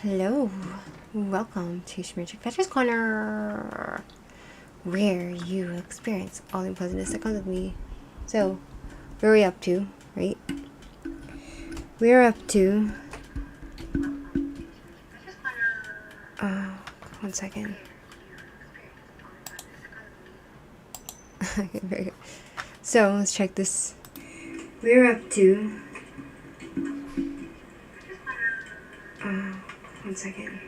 Hello, welcome to Shmirchik Veterans Corner, where you experience all the unpleasantness that comes with me. So, where are we up to, right? We're up to, one second. Okay, very good. So, let's check this. We're up to, one second.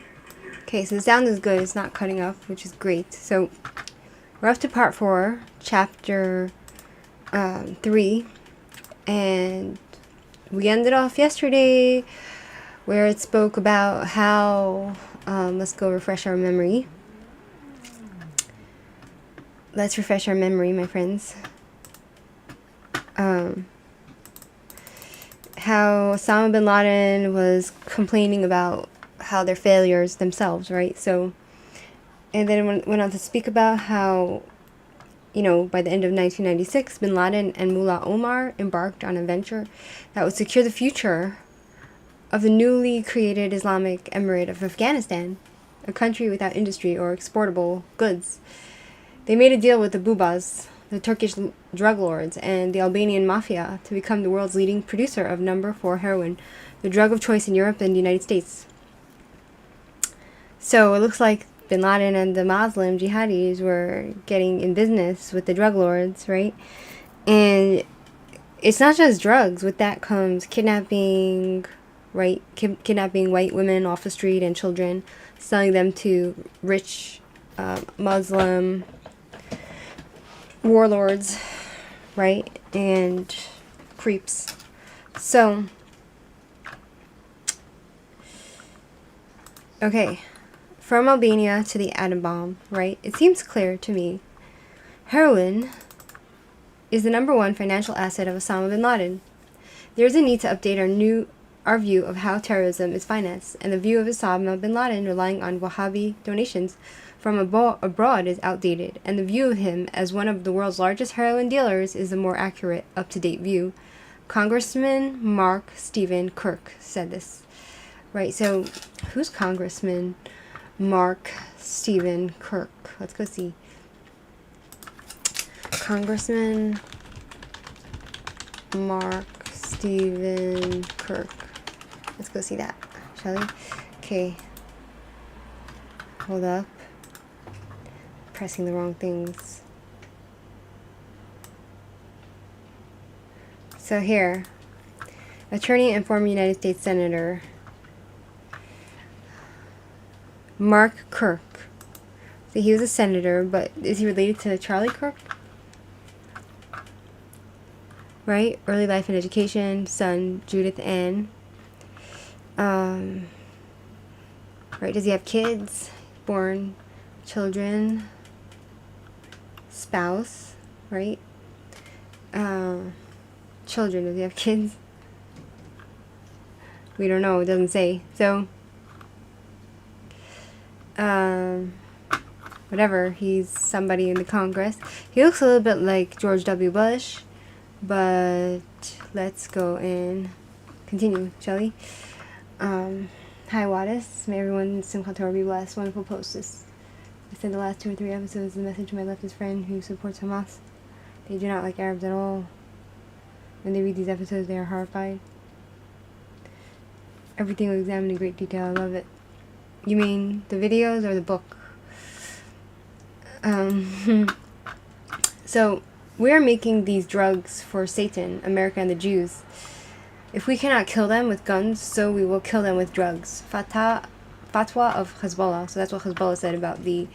Okay, so the sound is good. It's not cutting up, which is great. So, we're up to part 4, chapter 3, and we ended off yesterday where it spoke about how, let's go refresh our memory. Let's refresh our memory, my friends. How Osama bin Laden was complaining about how they're failures themselves, right? So, and then it went on to speak about how, by the end of 1996, bin Laden and Mullah Omar embarked on a venture that would secure the future of the newly created Islamic Emirate of Afghanistan, a country without industry or exportable goods. They made a deal with the Bubas, the Turkish drug lords, and the Albanian mafia to become the world's leading producer of number 4 heroin, the drug of choice in Europe and the United States. So it looks like bin Laden and the Muslim jihadis were getting in business with the drug lords, right? And it's not just drugs. With that comes kidnapping, right? Kidnapping white women off the street and children, selling them to rich Muslim warlords, right? And creeps. So, okay. From Albania to the atom bomb, right? It seems clear to me. Heroin is the number 1 financial asset of Osama bin Laden. There is a need to update our view of how terrorism is financed, and the view of Osama bin Laden relying on Wahhabi donations from abroad is outdated, and the view of him as one of the world's largest heroin dealers is the more accurate, up-to-date view. Congressman Mark Stephen Kirk said this. Right, so who's Congressman Mark Stephen Kirk? Let's go see. Congressman Mark Stephen Kirk. Let's go see that, shall we? Okay. Hold up. Pressing the wrong things. So here, attorney and former United States Senator Mark Kirk. So he was a senator, but is he related to Charlie Kirk? Right? Early life and education, son Judith Ann. Right? Does he have kids? Born children? Spouse? Right? Children. Does he have kids? We don't know. It doesn't say. So, whatever. He's somebody in the Congress. He looks a little bit like George W. Bush, but let's go and continue, shall we? Hi, Wadis. May everyone Simchat Torah be blessed. Wonderful post this. I sent the last 2 or 3 episodes the message to my leftist friend who supports Hamas. They do not like Arabs at all. When they read these episodes, they are horrified. Everything was examined in great detail. I love it. You mean the videos or the book? So, we're making these drugs for Satan, America, and the Jews. If we cannot kill them with guns, so we will kill them with drugs. Fatwa of Hezbollah. So that's what Hezbollah said about the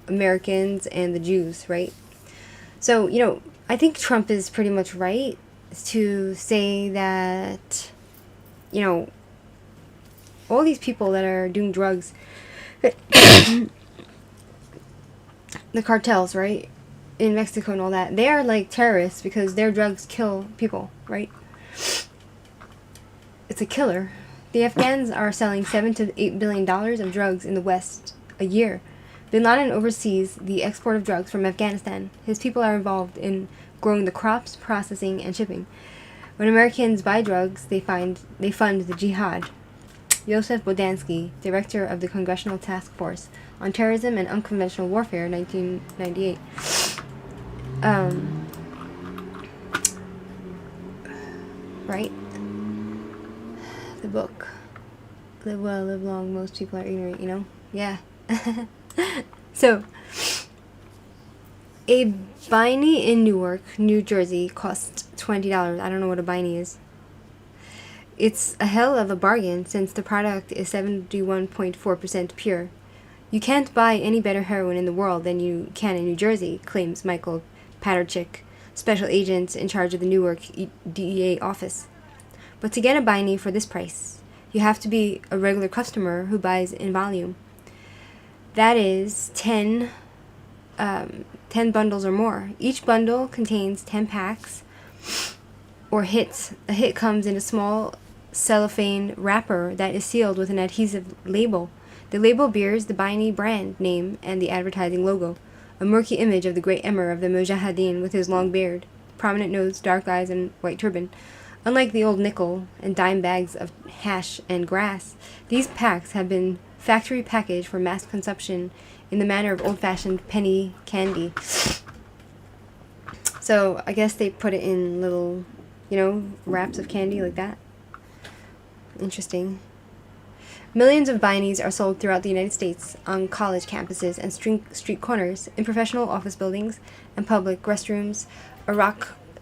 Americans and the Jews, right? So, I think Trump is pretty much right to say that, all these people that are doing drugs, the cartels, right, in Mexico and all that, they are like terrorists because their drugs kill people, right? It's a killer. The Afghans are selling $7 to $8 billion of drugs in the West a year. Bin Laden oversees the export of drugs from Afghanistan. His people are involved in growing the crops, processing, and shipping. When Americans buy drugs, they fund the jihad. Joseph Bodansky, director of the Congressional Task Force on Terrorism and Unconventional Warfare, 1998. Right? The book. Live well, live long, most people are ignorant, you know? Yeah. So, a biny in Newark, New Jersey costs $20. I don't know what a biny is. It's a hell of a bargain since the product is 71.4% pure. You can't buy any better heroin in the world than you can in New Jersey, claims Michael Paterchik, special agent in charge of the Newark DEA office. But to get a biny for this price, you have to be a regular customer who buys in volume. That is 10 bundles or more. Each bundle contains 10 packs or hits. A hit comes in a small cellophane wrapper that is sealed with an adhesive label. The label bears the biny brand name and the advertising logo, a murky image of the great Emir of the Mujahideen with his long beard, prominent nose, dark eyes, and white turban. Unlike the old nickel and dime bags of hash and grass, these packs have been factory packaged for mass consumption in the manner of old-fashioned penny candy. So I guess they put it in little, wraps of candy like that. Interesting. Millions of binies are sold throughout the United States on college campuses and street corners, in professional office buildings and public restrooms,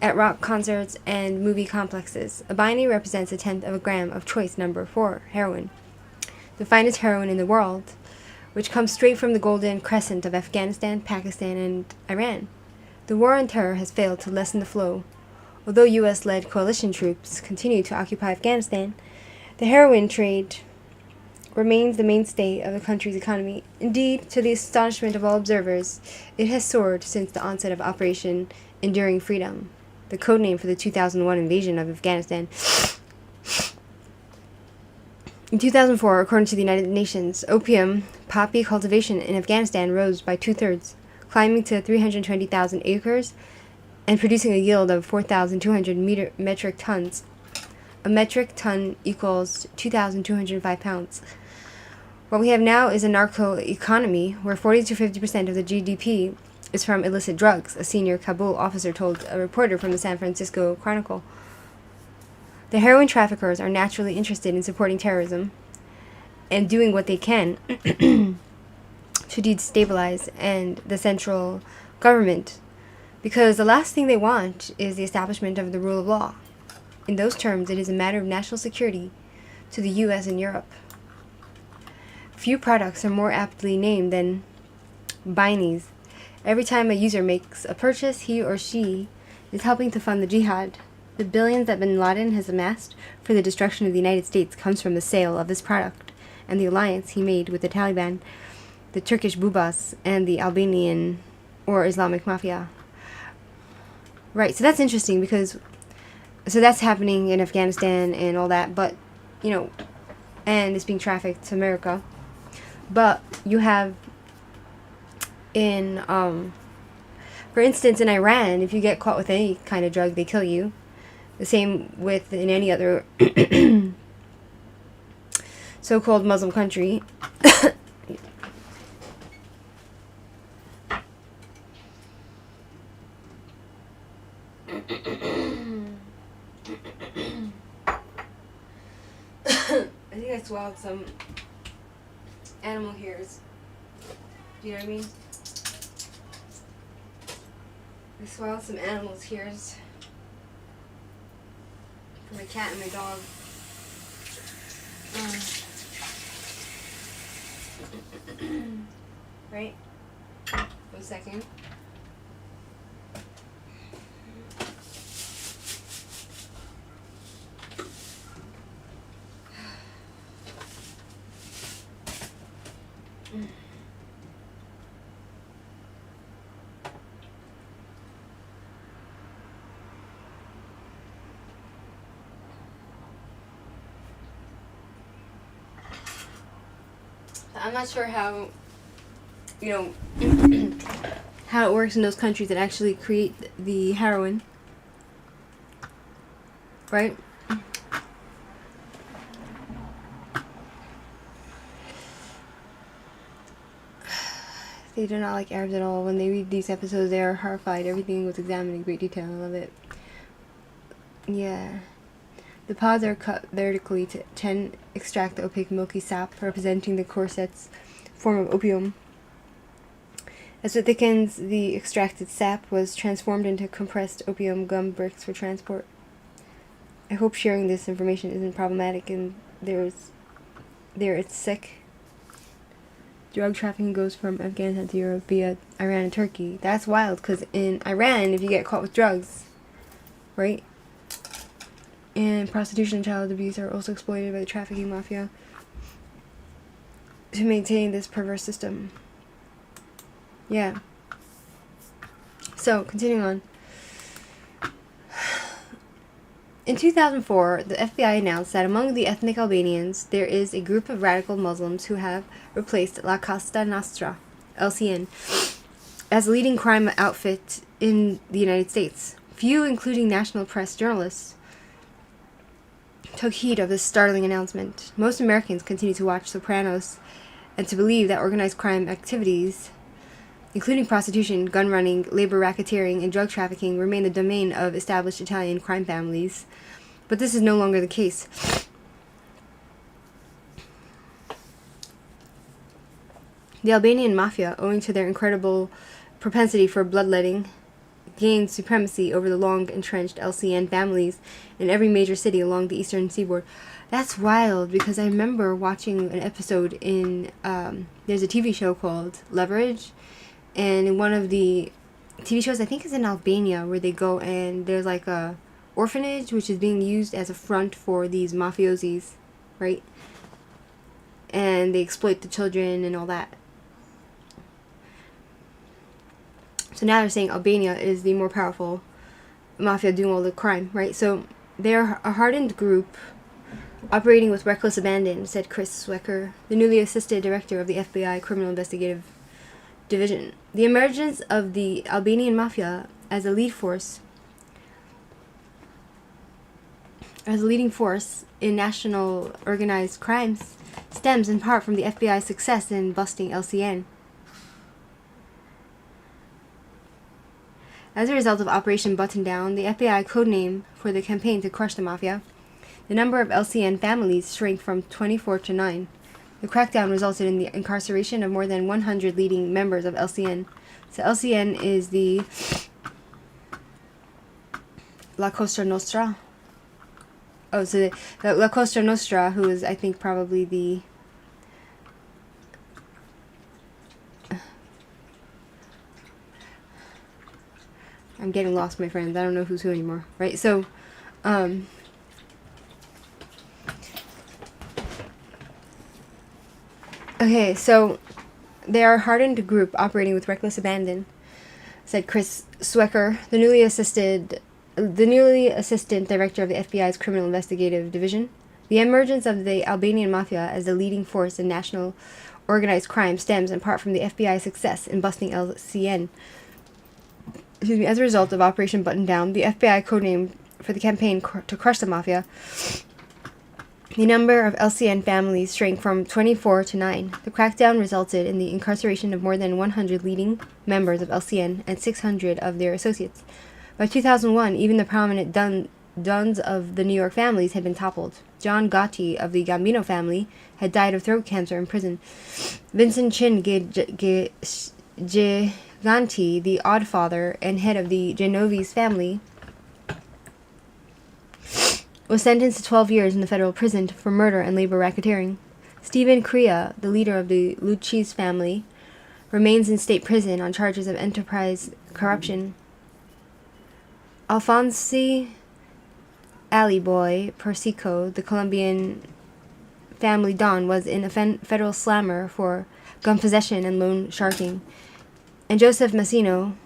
at rock concerts and movie complexes. A biny represents 1/10 of a gram of choice number 4 heroin, the finest heroin in the world, which comes straight from the Golden Crescent of Afghanistan, Pakistan, and Iran. The war on terror has failed to lessen the flow. Although U.S.-led coalition troops continue to occupy Afghanistan, the heroin trade remains the mainstay of the country's economy. Indeed, to the astonishment of all observers, it has soared since the onset of Operation Enduring Freedom, the codename for the 2001 invasion of Afghanistan. In 2004, according to the United Nations, opium poppy cultivation in Afghanistan rose by 2/3, climbing to 320,000 acres and producing a yield of 4,200 metric tons. A metric ton equals 2,205 pounds. What we have now is a narco economy where 40 to 50% of the GDP is from illicit drugs, a senior Kabul officer told a reporter from the San Francisco Chronicle. The heroin traffickers are naturally interested in supporting terrorism and doing what they can to destabilize the central government, because the last thing they want is the establishment of the rule of law. In those terms, it is a matter of national security to the U.S. and Europe. Few products are more aptly named than binies. Every time a user makes a purchase, he or she is helping to fund the jihad. The billions that bin Laden has amassed for the destruction of the United States comes from the sale of this product and the alliance he made with the Taliban, the Turkish Bubas, and the Albanian or Islamic Mafia. Right, so that's interesting because so that's happening in Afghanistan and all that, but, and it's being trafficked to America. But you have in, for instance, in Iran, if you get caught with any kind of drug, they kill you. The same with in any other so-called Muslim country. I think I swallowed some animal hairs. Do you know what I mean? I swallowed some animals' hairs for my cat and my dog. Right? 1 second. I'm not sure how, how it works in those countries that actually create the heroin, right? They do not like Arabs at all. When they read these episodes, they are horrified. Everything was examined in great detail. I love it. Yeah. The pods are cut vertically to extract the opaque milky sap, representing the corset's form of opium. As it thickens, the extracted sap was transformed into compressed opium gum bricks for transport. I hope sharing this information isn't problematic and it's sick. Drug trafficking goes from Afghanistan to Europe via Iran and Turkey. That's wild, because in Iran, if you get caught with drugs, right? And prostitution and child abuse are also exploited by the trafficking mafia to maintain this perverse system. Yeah. So, continuing on. In 2004, the FBI announced that among the ethnic Albanians, there is a group of radical Muslims who have replaced La Costa Nostra, LCN, as a leading crime outfit in the United States. Few, including national press journalists, took heed of this startling announcement. Most Americans continue to watch Sopranos and to believe that organized crime activities, including prostitution, gun running, labor racketeering, and drug trafficking, remain the domain of established Italian crime families. But this is no longer the case. The Albanian mafia, owing to their incredible propensity for bloodletting, gained supremacy over the long-entrenched LCN families in every major city along the eastern seaboard. That's wild, because I remember watching an episode in, there's a TV show called Leverage, and in one of the TV shows, I think it's in Albania, where they go and there's like a orphanage which is being used as a front for these mafiosis, right? And they exploit the children and all that. So now they're saying Albania is the more powerful mafia doing all the crime, right? So they're a hardened group operating with reckless abandon, said Chris Swecker, the newly assisted director of the FBI Criminal Investigative Division. The emergence of the Albanian mafia as a leading force in national organized crimes stems in part from the FBI's success in busting LCN. As a result of Operation Button Down, the FBI codename for the campaign to crush the mafia, the number of LCN families shrank from 24 to 9. The crackdown resulted in the incarceration of more than 100 leading members of LCN. So LCN is the La Cosa Nostra. Oh, so the La Cosa Nostra, who is, I think, probably the... I'm getting lost, my friends. I don't know who's who anymore. Right? So, okay, so they are a hardened group operating with reckless abandon, said Chris Swecker, the newly assistant director of the FBI's Criminal Investigative Division. The emergence of the Albanian mafia as the leading force in national organized crime stems in part from the FBI's success in busting LCN. As a result of Operation Button Down, the FBI codename for the campaign to crush the mafia, the number of LCN families shrank from 24 to 9. The crackdown resulted in the incarceration of more than 100 leading members of LCN and 600 of their associates. By 2001, even the prominent duns of the New York families had been toppled. John Gotti of the Gambino family had died of throat cancer in prison. Vincent Chin Giganti, the oddfather and head of the Genovese family, was sentenced to 12 years in the federal prison for murder and labor racketeering. Stephen Crea, the leader of the Lucis family, remains in state prison on charges of enterprise corruption. Alfonso Aliboy Persico, the Colombian family don, was in a federal slammer for gun possession and loan sharking. And Joseph Massino,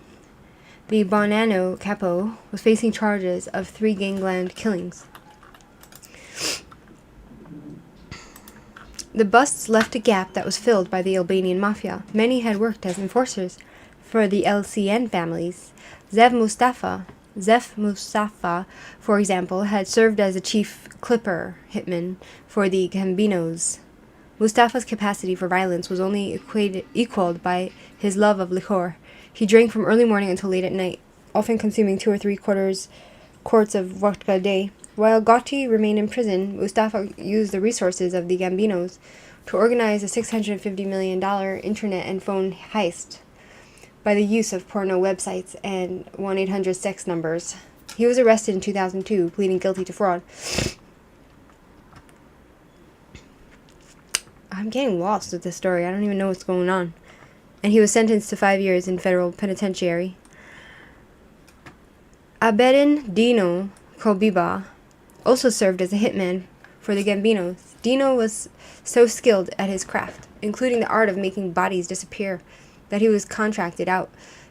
the Bonanno capo, was facing charges of 3 gangland killings. The busts left a gap that was filled by the Albanian mafia. Many had worked as enforcers for the LCN families. Zef Mustafa, for example, had served as a chief clipper hitman for the Gambinos. Mustafa's capacity for violence was only equaled by his love of liquor. He drank from early morning until late at night, often consuming 2 or 3/4 quarts of vodka a day. While Gotti remained in prison, Mustafa used the resources of the Gambinos to organize a $650 million internet and phone heist by the use of porno websites and 1-800 sex numbers. He was arrested in 2002, pleading guilty to fraud. I'm getting lost with this story. I don't even know what's going on. And he was sentenced to 5 years in federal penitentiary. Abedin Dino Kobiba also served as a hitman for the Gambinos. Dino was so skilled at his craft, including the art of making bodies disappear, that he was contracted out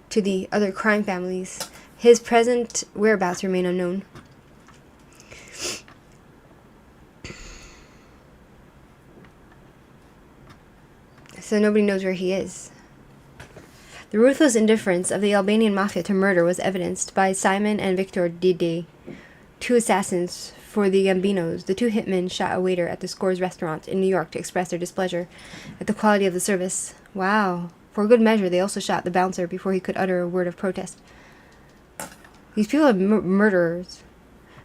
to the other crime families. His present whereabouts remain unknown. So nobody knows where he is. The ruthless indifference of the Albanian mafia to murder was evidenced by Simon and Victor Dide, 2 assassins for the Gambinos. The 2 hitmen shot a waiter at the Scores restaurant in New York to express their displeasure at the quality of the service. Wow. For good measure, they also shot the bouncer before he could utter a word of protest. These people are murderers.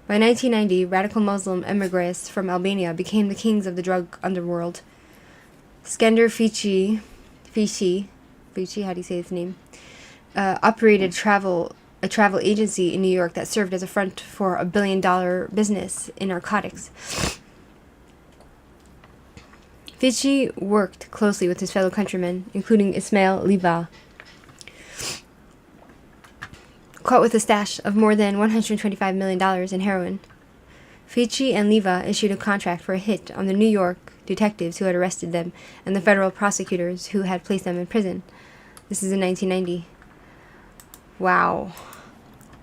By 1990, radical Muslim emigres from Albania became the kings of the drug underworld. Skender Fici, how do you say his name? Operated a travel agency in New York that served as a front for $1 billion business in narcotics. Fici worked closely with his fellow countrymen, including Ismail Liva. Caught with a stash of more than $125 million in heroin, Fici and Liva issued a contract for a hit on the New York detectives who had arrested them and the federal prosecutors who had placed them in prison. This is in 1990. Wow.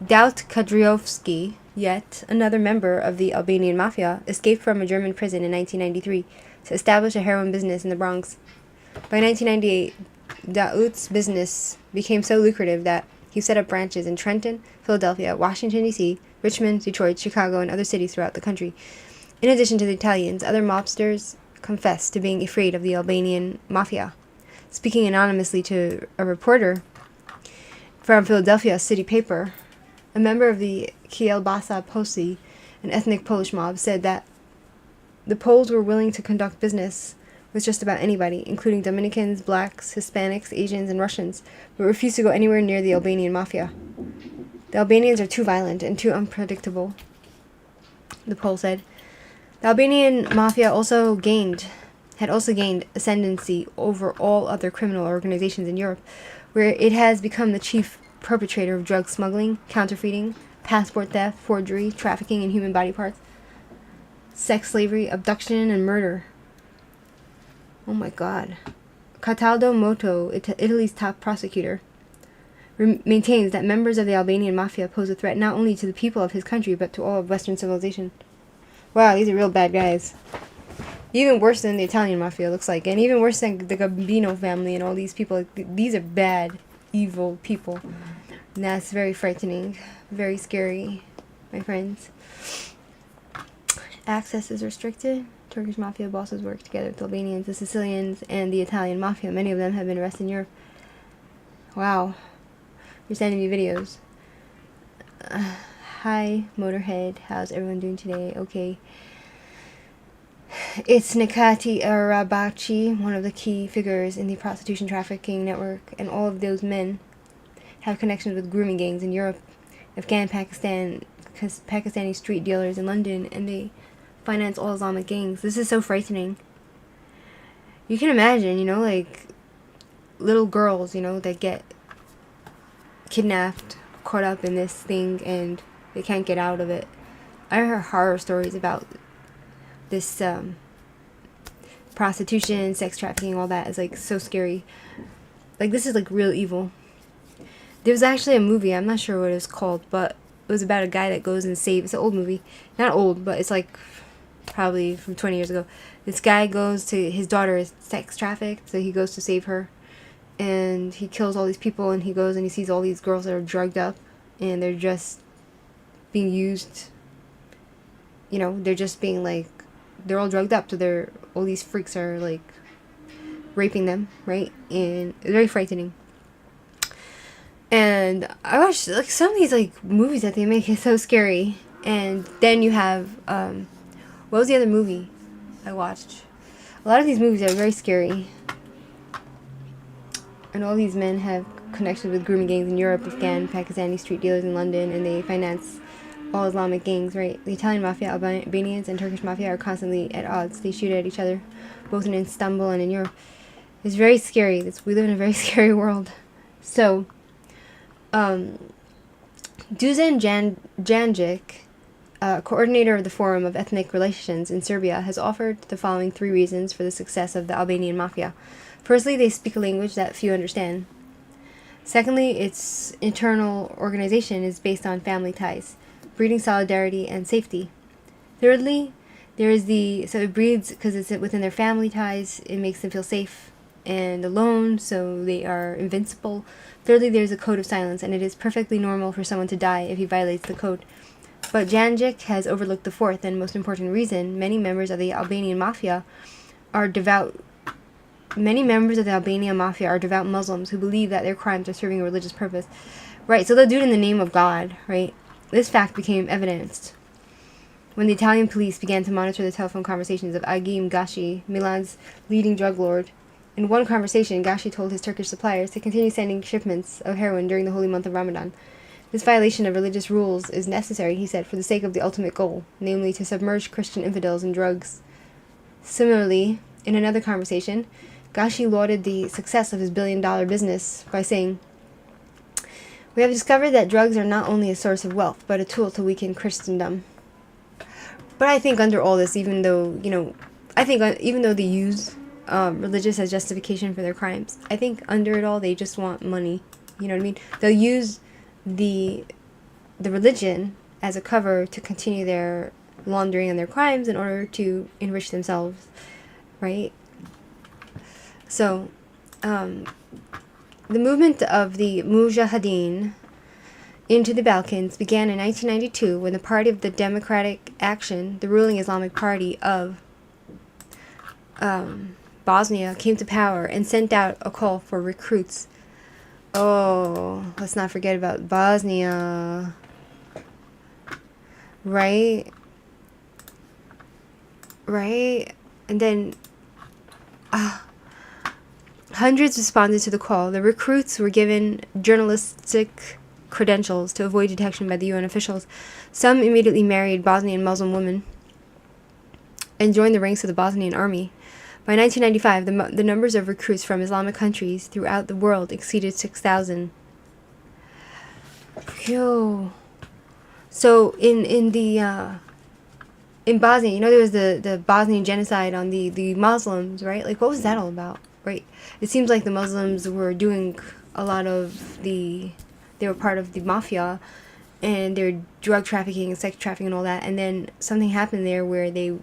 Daut Kadriovski, yet another member of the Albanian mafia, escaped from a German prison in 1993 to establish a heroin business in the Bronx. By 1998, Daut's business became so lucrative that he set up branches in Trenton, Philadelphia, Washington, D.C., Richmond, Detroit, Chicago, and other cities throughout the country. In addition to the Italians, other mobsters confessed to being afraid of the Albanian mafia. Speaking anonymously to a reporter from Philadelphia city paper, a member of the Kielbasa Posse, an ethnic Polish mob, said that the Poles were willing to conduct business with just about anybody, including Dominicans, blacks, Hispanics, Asians, and Russians, but refused to go anywhere near the Albanian mafia. The Albanians are too violent and too unpredictable, the Pole said. The Albanian mafia had also gained ascendancy over all other criminal organizations in Europe, where it has become the chief perpetrator of drug smuggling, counterfeiting, passport theft, forgery, trafficking in human body parts, sex slavery, abduction, and murder. Oh my God. Cataldo Moto, Italy's top prosecutor, maintains that members of the Albanian mafia pose a threat not only to the people of his country, but to all of Western civilization. Wow, these are real bad guys. Even worse than the Italian mafia, looks like. And even worse than the Gambino family and all these people. These are bad, evil people. And that's very frightening. Very scary, my friends. Access is restricted. Turkish mafia bosses work together with the Albanians, the Sicilians, and the Italian mafia. Many of them have been arrested in Europe. Wow. You're sending me videos. Hi, Motorhead. How's everyone doing today? Okay. It's Nikati Arabachi, one of the key figures in the prostitution trafficking network, and all of those men have connections with grooming gangs in Europe, Pakistani street dealers in London, and they finance all Islamic gangs. This is so frightening. You can imagine, like little girls, that get kidnapped, caught up in this thing, and they can't get out of it. I heard horror stories about this prostitution, sex trafficking, all that is so scary. This is real evil. There was actually a movie, I'm not sure what it was called, but it was about a guy that goes and saves. It's an old movie, not old, but it's probably from 20 years ago. This guy goes to, his daughter is sex trafficked, so he goes to save her, and he kills all these people, and he goes and he sees all these girls that are drugged up, and they're just being used. They're just being they're all drugged up, so all these freaks are like raping them, right? And it's very frightening. And I watched like some of these like movies that they make, it's so scary. And then you have what was the other movie I watched? A lot of these movies are very scary. And all these men have connections with grooming gangs in Europe, Afghan, Pakistani street dealers in London, and they finance all Islamic gangs, right? The Italian mafia, Albanians, and Turkish mafia are constantly at odds. They shoot at each other, both in Istanbul and in Europe. It's very scary. We live in a very scary world. So, Dusan Janjic, coordinator of the Forum of Ethnic Relations in Serbia, has offered the following 3 reasons for the success of the Albanian mafia. Firstly, they speak a language that few understand. Secondly, its internal organization is based on family ties, breeding solidarity and safety. Thirdly, so it breeds because it's within their family ties, it makes them feel safe and alone, so they are invincible. Thirdly, there's a code of silence, and it is perfectly normal for someone to die if he violates the code. But Janjic has overlooked the 4th and most important reason. Many members of the Albanian mafia are devout Muslims who believe that their crimes are serving a religious purpose. Right, so they'll do it in the name of God, right? This fact became evidenced when the Italian police began to monitor the telephone conversations of Agim Gashi, Milan's leading drug lord. In one conversation, Gashi told his Turkish suppliers to continue sending shipments of heroin during the holy month of Ramadan. This violation of religious rules is necessary, he said, for the sake of the ultimate goal, namely to submerge Christian infidels in drugs. Similarly, in another conversation, Gashi lauded the success of his billion-dollar business by saying, "We have discovered that drugs are not only a source of wealth, but a tool to weaken Christendom." But I think under all this, even though they use religious as justification for their crimes, I think under it all, they just want money. You know what I mean? They'll use the religion as a cover to continue their laundering and their crimes in order to enrich themselves, right? So, the movement of the Mujahideen into the Balkans began in 1992 when the Party of the Democratic Action, the ruling Islamic party of Bosnia, came to power and sent out a call for recruits. Oh, let's not forget about Bosnia, right? And then hundreds responded to the call. The recruits were given journalistic credentials to avoid detection by the UN officials. Some immediately married Bosnian Muslim women and joined the ranks of the Bosnian army. By 1995, the numbers of recruits from Islamic countries throughout the world exceeded 6,000. So in Bosnia, there was the Bosnian genocide on the Muslims, right? Like, what was that all about, right? It seems like the Muslims were doing a lot of they were part of the mafia, and they were drug trafficking and sex trafficking and all that, and then something happened there where they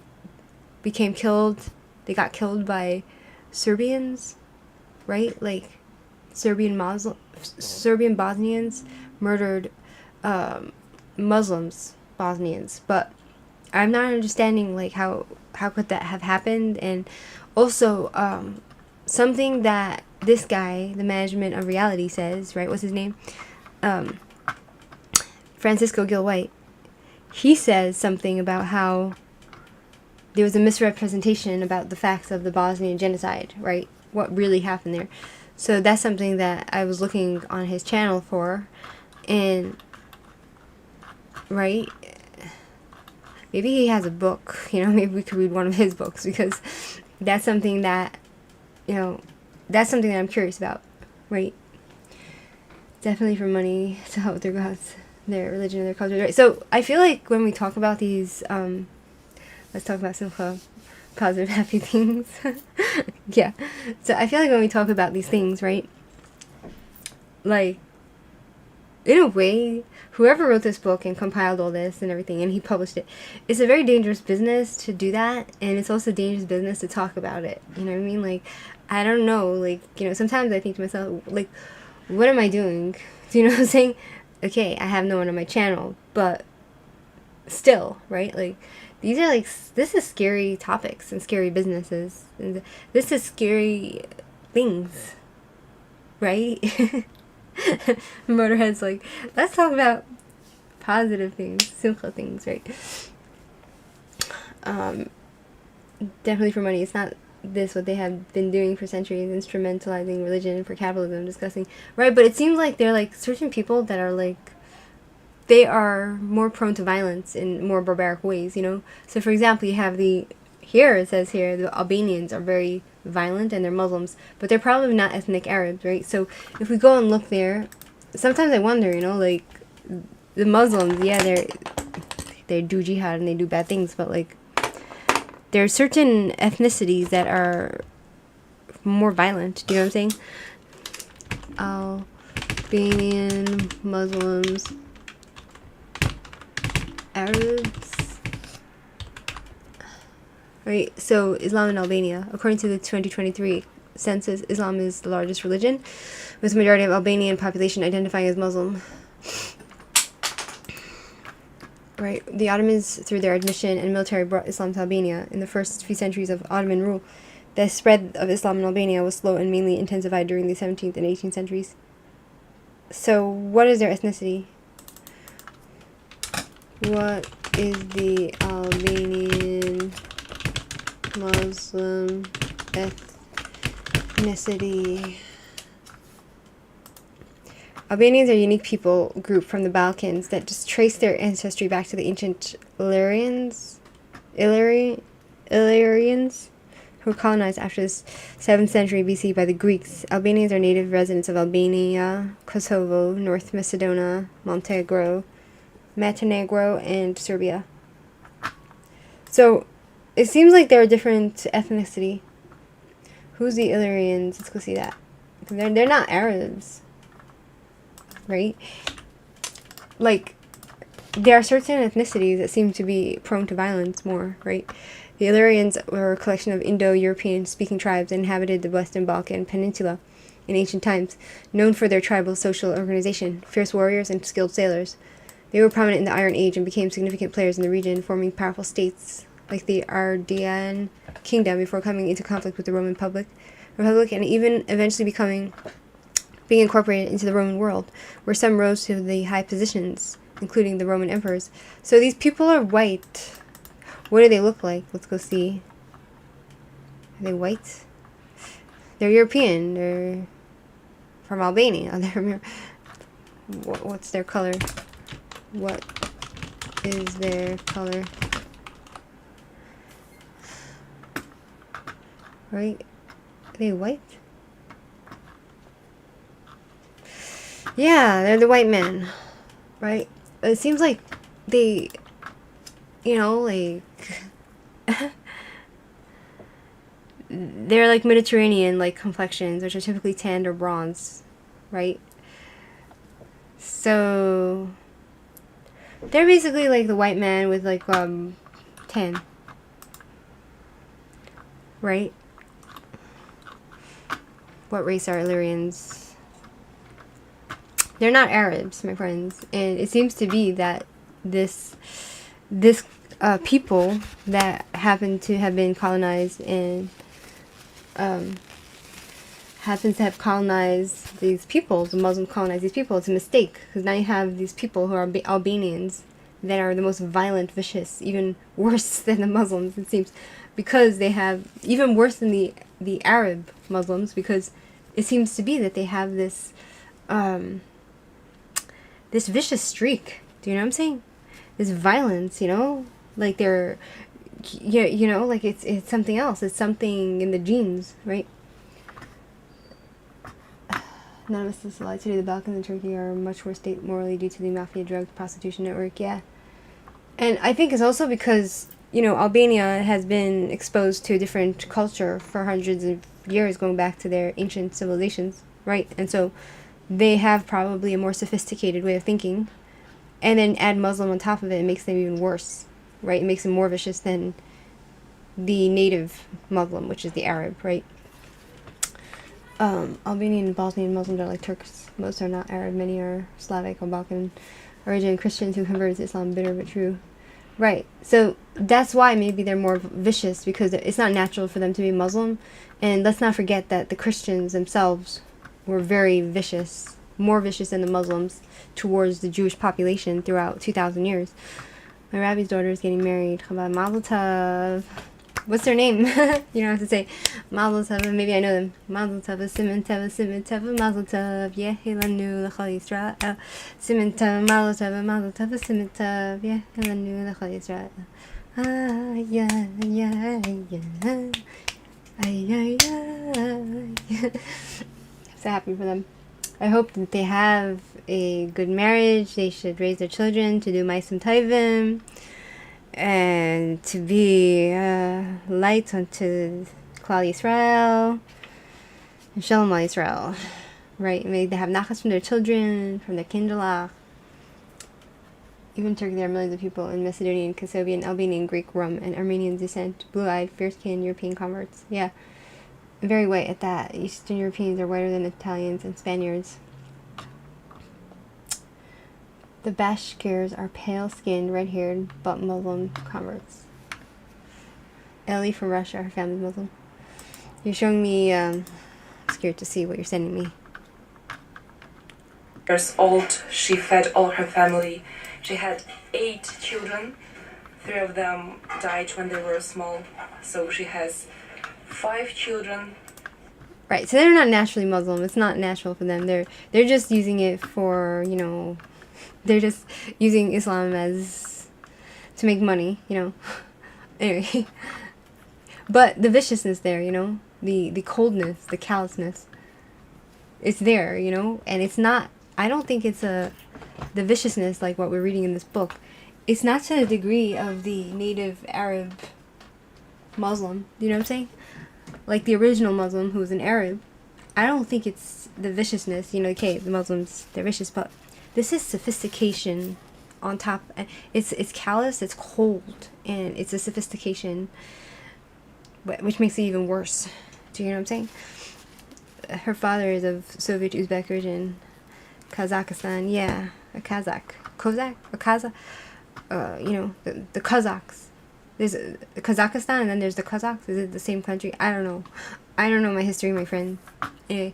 became killed. They got killed by Serbians, right? Like, Serbian Bosnians murdered Muslims Bosnians, but I'm not understanding like how could that have happened. And also something that this guy, the management of reality, says, right? What's his name? Francisco Gil White. He says something about how there was a misrepresentation about the facts of the Bosnian genocide, right? What really happened there. So that's something that I was looking on his channel for, and right, maybe he has a book, maybe we could read one of his books, because that's something that, that's something that I'm curious about, right? Definitely for money, to help their gods, their religion, and their culture, right? So I feel like when we talk about these, let's talk about some positive, happy things. Yeah. So I feel like when we talk about these things, right, like, in a way, whoever wrote this book and compiled all this and everything, and he published it, it's a very dangerous business to do that, and it's also a dangerous business to talk about it. You know what I mean? Like, I don't know, like, sometimes I think to myself, like, what am I doing? Do you know what I'm saying? Okay, I have no one on my channel, but still, right? Like, these are like, this is scary topics and scary businesses. And this is scary things, right? Motorhead's like, let's talk about positive things, simple things, right? Definitely for money. It's not this what they have been doing for centuries, instrumentalizing religion for capitalism, discussing, right? But it seems like they're like certain people that are like, they are more prone to violence in more barbaric ways, you know? So for example, you have here it says here, the Albanians are very violent and they're Muslims, but they're probably not ethnic Arabs, right? So if we go and look there, sometimes I wonder, you know, like, the Muslims, yeah, they do jihad and they do bad things, but like, there are certain ethnicities that are more violent. Do you know what I'm saying? Albanian, Muslims, Arabs. Right, so Islam in Albania. According to the 2023 census, Islam is the largest religion, with the majority of Albanian population identifying as Muslim. Right, the Ottomans, through their admission and military, brought Islam to Albania. In the first few centuries of Ottoman rule, the spread of Islam in Albania was slow and mainly intensified during the 17th and 18th centuries. So, what is their ethnicity? What is the Albanian Muslim ethnicity? Albanians are a unique people group from the Balkans that just trace their ancestry back to the ancient Illyrians, who were colonized after the 7th century BC by the Greeks. Albanians are native residents of Albania, Kosovo, North Macedonia, Montenegro, and Serbia. So, it seems like they're a different ethnicity. Who's the Illyrians? Let's go see that. They're not Arabs. Right? Like, there are certain ethnicities that seem to be prone to violence more, right? The Illyrians were a collection of Indo-European speaking tribes that inhabited the Western Balkan Peninsula in ancient times, known for their tribal social organization, fierce warriors, and skilled sailors. They were prominent in the Iron Age and became significant players in the region, forming powerful states like the Ardean Kingdom before coming into conflict with the Roman Republic, and even eventually being incorporated into the Roman world, where some rose to the high positions, including the Roman emperors. So these people are white. What do they look like? Let's go see. Are they white? They're European. They're from Albania. What's their color? What is their color? Right? Are they white? Yeah, they're the white men, right? It seems like they, you know, like, they're like Mediterranean, like, complexions, which are typically tanned or bronze, right? So, they're basically like the white man with, like, tan, right? What race are Illyrians? They're not Arabs, my friends, and it seems to be that this people that happen to have been colonized and happens to have colonized these people, the Muslims colonized these people. It's a mistake, because now you have these people who are Albanians that are the most violent, vicious, even worse than the Muslims, it seems, because they have, even worse than the Arab Muslims, because it seems to be that they have this this vicious streak. Do you know what I'm saying? This violence, you know? Like they're, you know, like it's something else. It's something in the genes, right? None of us is allowed today. The Balkans and Turkey are a much worse state morally due to the mafia, drug, prostitution network, yeah. And I think it's also because, you know, Albania has been exposed to a different culture for hundreds of years, going back to their ancient civilizations, right? And so they have probably a more sophisticated way of thinking, and then add Muslim on top of it, it makes them even worse, right? It makes them more vicious than the native Muslim, which is the Arab, right? Albanian and Bosnian Muslims are like Turks. Most are not Arab. Many are Slavic or Balkan origin Christians who converted to Islam. Bitter but true. Right. So that's why maybe they're more vicious, because it's not natural for them to be Muslim. And let's not forget that the Christians themselves were very vicious, more vicious than the Muslims towards the Jewish population throughout 2,000 years. My rabbi's daughter is getting married. Chabad Mazel Tov. What's their name? You don't have to say Mazel Tov. Maybe I know them. Mazel Tov, Siman Tov, Mazel Tov. Yehilanu l'chol Yisrael. Siman Tov, Mazel Tov, Siman Tov. Yehilanu l'chol Yisrael. Ay, ay, ay. So happy for them. I hope that they have a good marriage. They should raise their children to do Ma'asim Tovim and to be light unto Klal Yisrael and Shalom Al Yisrael. Right? May they have nachas from their children, from their kindlach. Even in Turkey, there are millions of people in Macedonian, Kosovian, Albanian, Greek, Rum, and Armenian descent. Blue-eyed, fair-skinned European converts. Yeah. Very white at that. Eastern Europeans are whiter than Italians and Spaniards. The Bashkirs are pale-skinned, red-haired, but Muslim converts. Ellie from Russia, her family's Muslim. You're showing me, I'm scared to see what you're sending me. Years old, she fed all her family. She had 8 children. 3 of them died when they were small. So she has 5 children. Right, so they're not naturally Muslim. It's not natural for them. They're just using it for, you know, they're just using Islam as to make money, you know. Anyway. But the viciousness there, you know, the coldness, the callousness, it's there, you know, and it's not, I don't think it's the viciousness like what we're reading in this book. It's not to the degree of the native Arab Muslim, you know what I'm saying? Like the original Muslim who was an Arab. I don't think it's the viciousness, you know, okay, the Muslims, they're vicious, but this is sophistication on top. It's callous, it's cold, and it's a sophistication, which makes it even worse. Do you know what I'm saying? Her father is of Soviet Uzbek origin, Kazakhstan, yeah, a Kazakh, you know, the Kazakhs. There's Kazakhstan and then there's the Kazakhs. Is it the same country? I don't know. I don't know my history, my friend. Anyway,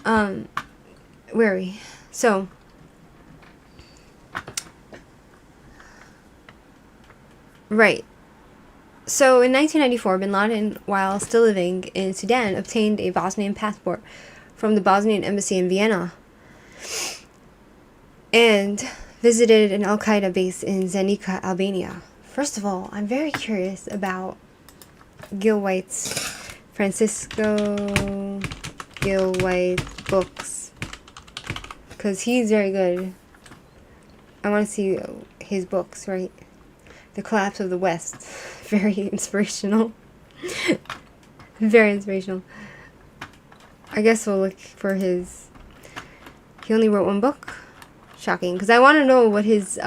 where are we? So, right. So in 1994, Bin Laden, while still living in Sudan, obtained a Bosnian passport from the Bosnian embassy in Vienna and visited an Al-Qaeda base in Zenica, Albania. First of all, I'm very curious about Gil White's Francisco Gil White books, because he's very good. I want to see his books, right? The Collapse of the West. Very inspirational. Very inspirational. I guess we'll look for his... He only wrote 1 book. Shocking, because I want to know what his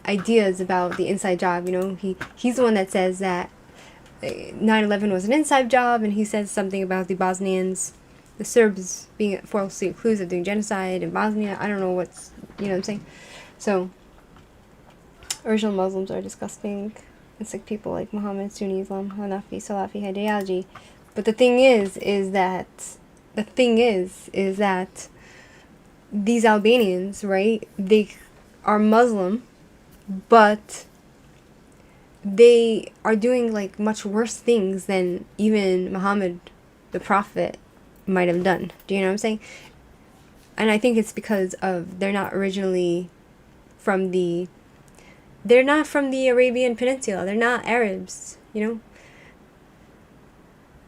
ideas about the inside job, you know. He's the one that says that 9/11 was an inside job, and he says something about the Bosnians, the Serbs being falsely accused of doing genocide in Bosnia. I don't know what's, you know what I'm saying. So, original Muslims are disgusting. It's like people like Muhammad, Sunni Islam, Hanafi, Salafi, ideology. But the thing is that these Albanians, right, they are Muslim, but they are doing like much worse things than even Muhammad, the Prophet, might have done. Do you know what I'm saying? And I think it's because of they're not from the Arabian Peninsula. They're not Arabs, you know.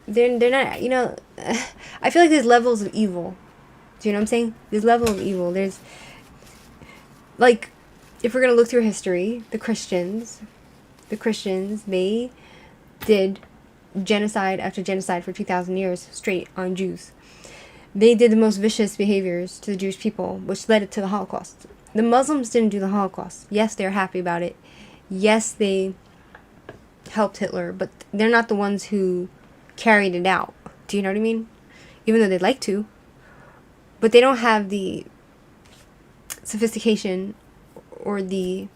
They're not, you know. I feel like there's levels of evil. Do you know what I'm saying? There's level of evil. There's, like, if we're going to look through history, the Christians, they did genocide after genocide for 2,000 years straight on Jews. They did the most vicious behaviors to the Jewish people, which led it to the Holocaust. The Muslims didn't do the Holocaust. Yes, they're happy about it. Yes, they helped Hitler, but they're not the ones who carried it out. Do you know what I mean? Even though they'd like to. But they don't have the sophistication or they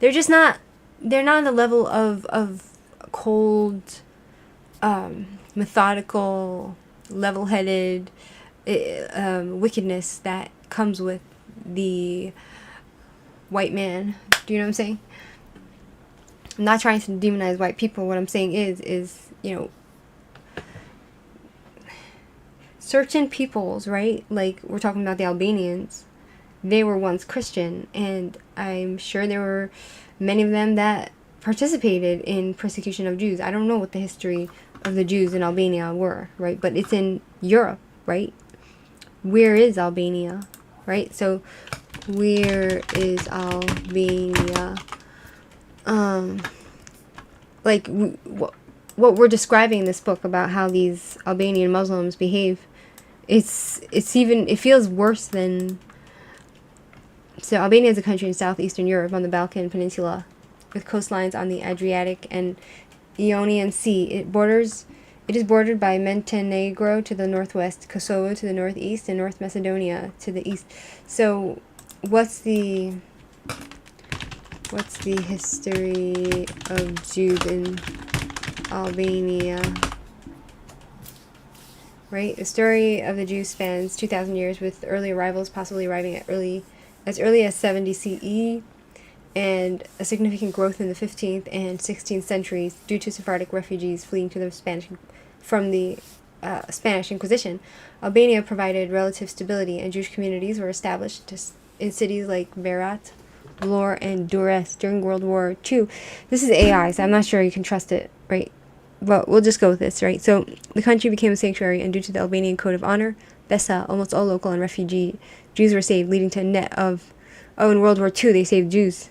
they're just not, they're not on the level of cold, methodical, level-headed wickedness that comes with the white man. Do you know what I'm saying? I'm not trying to demonize white people. What I'm saying is, you know, certain peoples, right? Like, we're talking about the Albanians. They were once Christian, and I'm sure there were many of them that participated in persecution of Jews. I don't know what the history of the Jews in Albania were, right? But it's in Europe, right? Where is Albania, right? So, where is Albania? Like, what we're describing in this book about how these Albanian Muslims behave, it's even, it feels worse than. So Albania is a country in southeastern Europe on the Balkan Peninsula, with coastlines on the Adriatic and Ionian Sea. It is bordered by Montenegro to the northwest, Kosovo to the northeast, and North Macedonia to the east. So, what's the history of Jews in Albania? Right? The story of the Jews spans 2,000 years, with early arrivals possibly arriving as early as 70 CE, and a significant growth in the 15th and 16th centuries due to Sephardic refugees fleeing to the Spanish Inquisition. Albania provided relative stability, and Jewish communities were established in cities like Berat, Vlor, and Durrës during World War II. This is AI, so I'm not sure you can trust it, right? But we'll just go with this, right? So the country became a sanctuary, and due to the Albanian Code of Honor, Besa, almost all local and refugee Jews were saved, leading to a net of, in World War II they saved Jews,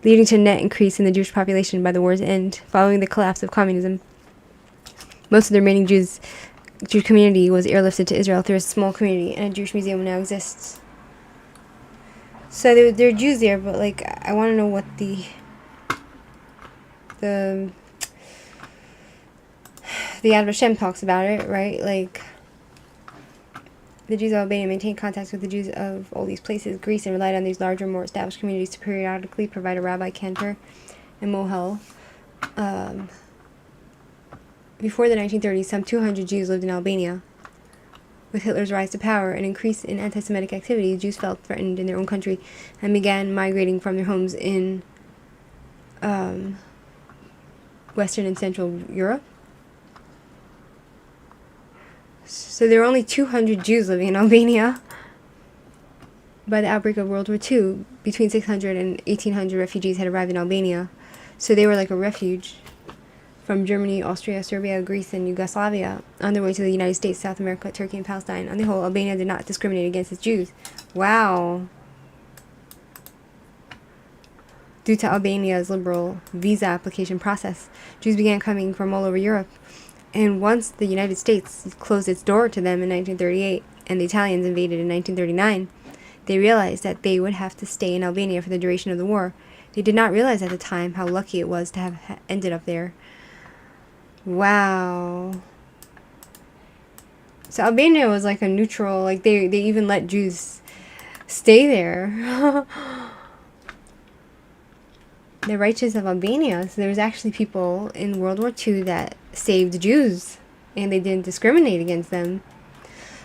leading to a net increase in the Jewish population by the war's end. Following the collapse of communism, most of the remaining Jewish community was airlifted to Israel through a small community, and a Jewish museum now exists. So there are Jews there, but like, I want to know what the Yad Vashem talks about it, right? Like, the Jews of Albania maintained contacts with the Jews of all these places, Greece, and relied on these larger, more established communities to periodically provide a rabbi, cantor, and mohel. Before the 1930s, some 200 Jews lived in Albania. With Hitler's rise to power and increase in anti-Semitic activity, Jews felt threatened in their own country and began migrating from their homes in Western and Central Europe. So there were only 200 Jews living in Albania. By the outbreak of World War II, between 600 and 1,800 refugees had arrived in Albania. So they were like a refuge from Germany, Austria, Serbia, Greece, and Yugoslavia, on their way to the United States, South America, Turkey, and Palestine. On the whole, Albania did not discriminate against its Jews. Wow. Due to Albania's liberal visa application process, Jews began coming from all over Europe. And once the United States closed its door to them in 1938, and the Italians invaded in 1939, they realized that they would have to stay in Albania for the duration of the war. They did not realize at the time how lucky it was to have ended up there. Wow. So Albania was like a neutral, like they even let Jews stay there. The righteous of Albania. So there was actually people in World War II that saved Jews, and they didn't discriminate against them.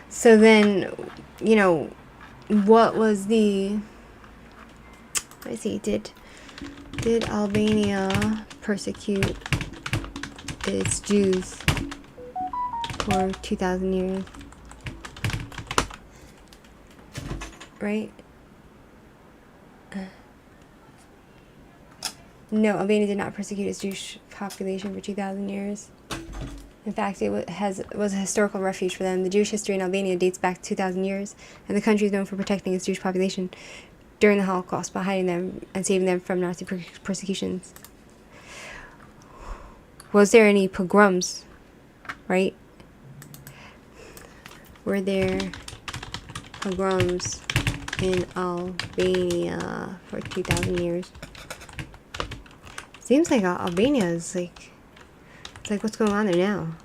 So then, you know, what was the, let's see, did Albania persecute its Jews for 2,000 years? Right? No, Albania did not persecute its Jewish population for 2,000 years. In fact, it was a historical refuge for them. The Jewish history in Albania dates back 2,000 years, and the country is known for protecting its Jewish population during the Holocaust by hiding them and saving them from Nazi persecutions. Was there any pogroms, right? Were there pogroms in Albania for 2,000 years? Seems like Albania is like, it's like, what's going on there now?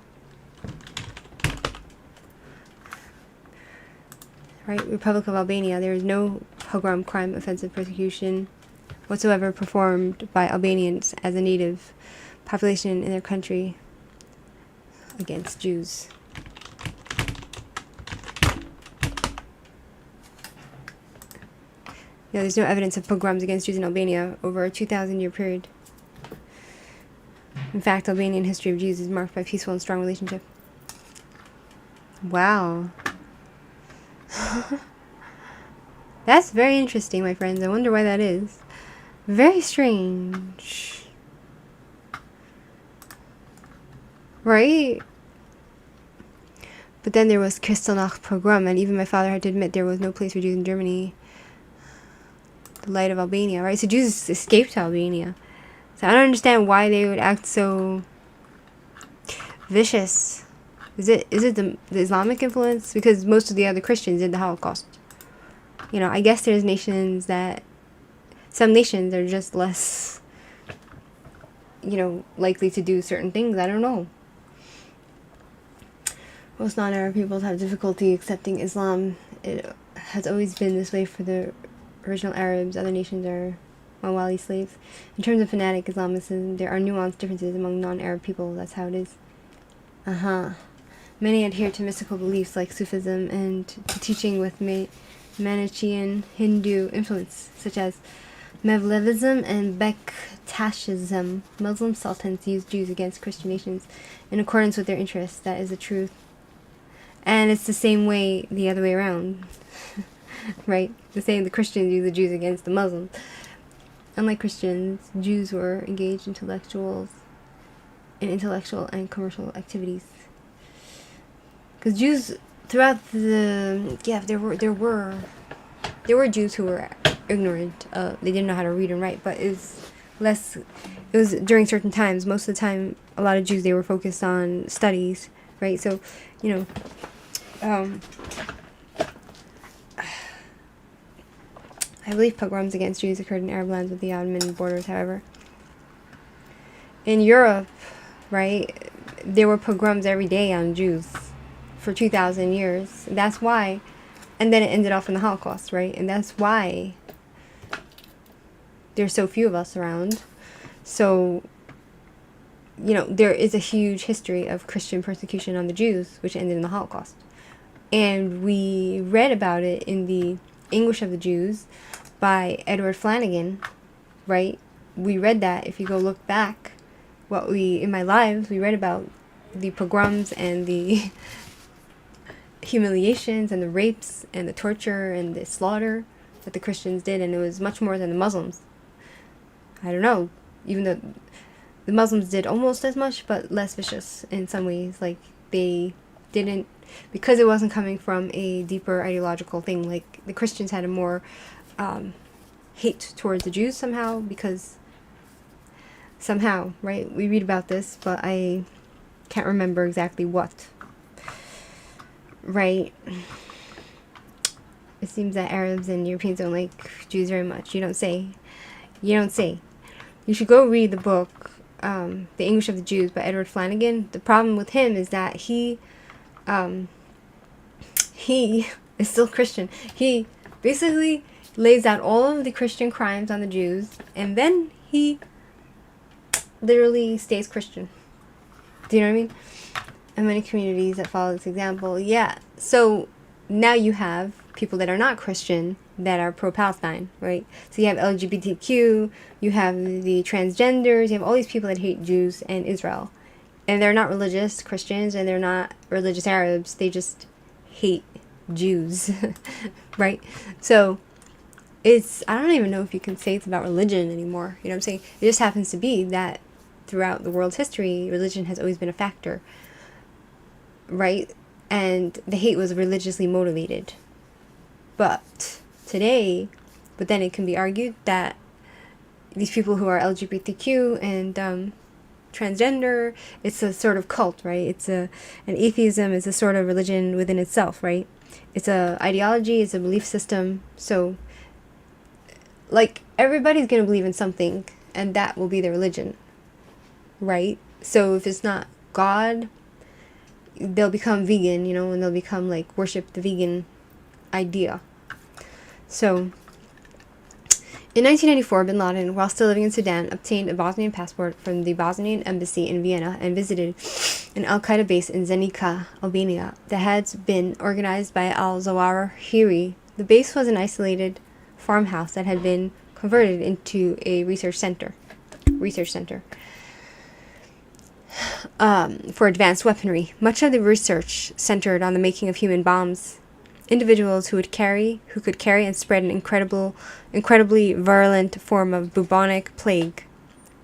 Right? Republic of Albania. There is no pogrom, crime, offensive persecution whatsoever performed by Albanians as a native population in their country against Jews. There's no evidence of pogroms against Jews in Albania over a 2,000-year period. In fact, Albanian history of Jews is marked by peaceful and strong relationship. Wow. That's very interesting, my friends. I wonder why that is. Very strange. Right? But then there was Kristallnacht pogrom, and even my father had to admit there was no place for Jews in Germany. The light of Albania, right? So Jews escaped Albania. So I don't understand why they would act so vicious. Is it the Islamic influence? Because most of the other Christians did the Holocaust. I guess there's nations that, some nations are just less, likely to do certain things. I don't know. Most non-Arab peoples have difficulty accepting Islam. It has always been this way for the original Arabs. Other nations are Mawali slaves. In terms of fanatic Islamism, there are nuanced differences among non-Arab people. That's how it is. Many adhere to mystical beliefs like Sufism and to teaching with Manichaean Hindu influence, such as Mevlevism and Bektashism. Muslim sultans use Jews against Christian nations in accordance with their interests. That is the truth. And it's the same way the other way around. Right? The Christians use the Jews against the Muslims. Unlike Christians, Jews were engaged in intellectual and commercial activities. Because Jews throughout there were Jews who were ignorant. They didn't know how to read and write, but it was during certain times. Most of the time, a lot of Jews, they were focused on studies, right? So, I believe pogroms against Jews occurred in Arab lands with the Ottoman borders, however. In Europe, right, there were pogroms every day on Jews for 2,000 years. That's why, and then it ended off in the Holocaust, right? And that's why there's so few of us around. So, there is a huge history of Christian persecution on the Jews, which ended in the Holocaust. And we read about it in the English of the Jews by Edward Flanagan, right? We read that. If you go look back, in my lives, we read about the pogroms and the humiliations and the rapes and the torture and the slaughter that the Christians did, and it was much more than the Muslims. I don't know, even though the Muslims did almost as much, but less vicious in some ways. Like, they didn't, because it wasn't coming from a deeper ideological thing. Like, the Christians had a more hate towards the Jews somehow, right? We read about this, but I can't remember exactly what. Right? It seems that Arabs and Europeans don't like Jews very much. You don't say. You should go read the book, The English of the Jews by Edward Flanagan. The problem with him is that he is still Christian. He basically lays out all of the Christian crimes on the Jews, and then he literally stays Christian. Do you know what I mean? And many communities that follow this example. Yeah. So now you have people that are not Christian that are pro-Palestine, right? So you have LGBTQ, you have the transgenders, you have all these people that hate Jews and Israel. And they're not religious Christians, and they're not religious Arabs. They just hate Jews, right? So I don't even know if you can say it's about religion anymore. You know what I'm saying? It just happens to be that throughout the world's history, religion has always been a factor, right? And the hate was religiously motivated. But then it can be argued that these people who are LGBTQ and transgender, it's a sort of cult, right? And atheism is a sort of religion within itself, right? It's a ideology, it's a belief system. So, everybody's going to believe in something, and that will be their religion, right? So if it's not God, they'll become vegan, and they'll become worship the vegan idea. So In 1994, bin Laden, while still living in Sudan, obtained a Bosnian passport from the Bosnian embassy in Vienna and visited an al-Qaeda base in Zenica, Albania, that had been organized by al-Zawahiri. The base was an isolated farmhouse that had been converted into a research center for advanced weaponry. Much of the research centered on the making of human bombs. Individuals who could carry and spread an incredibly virulent form of bubonic plague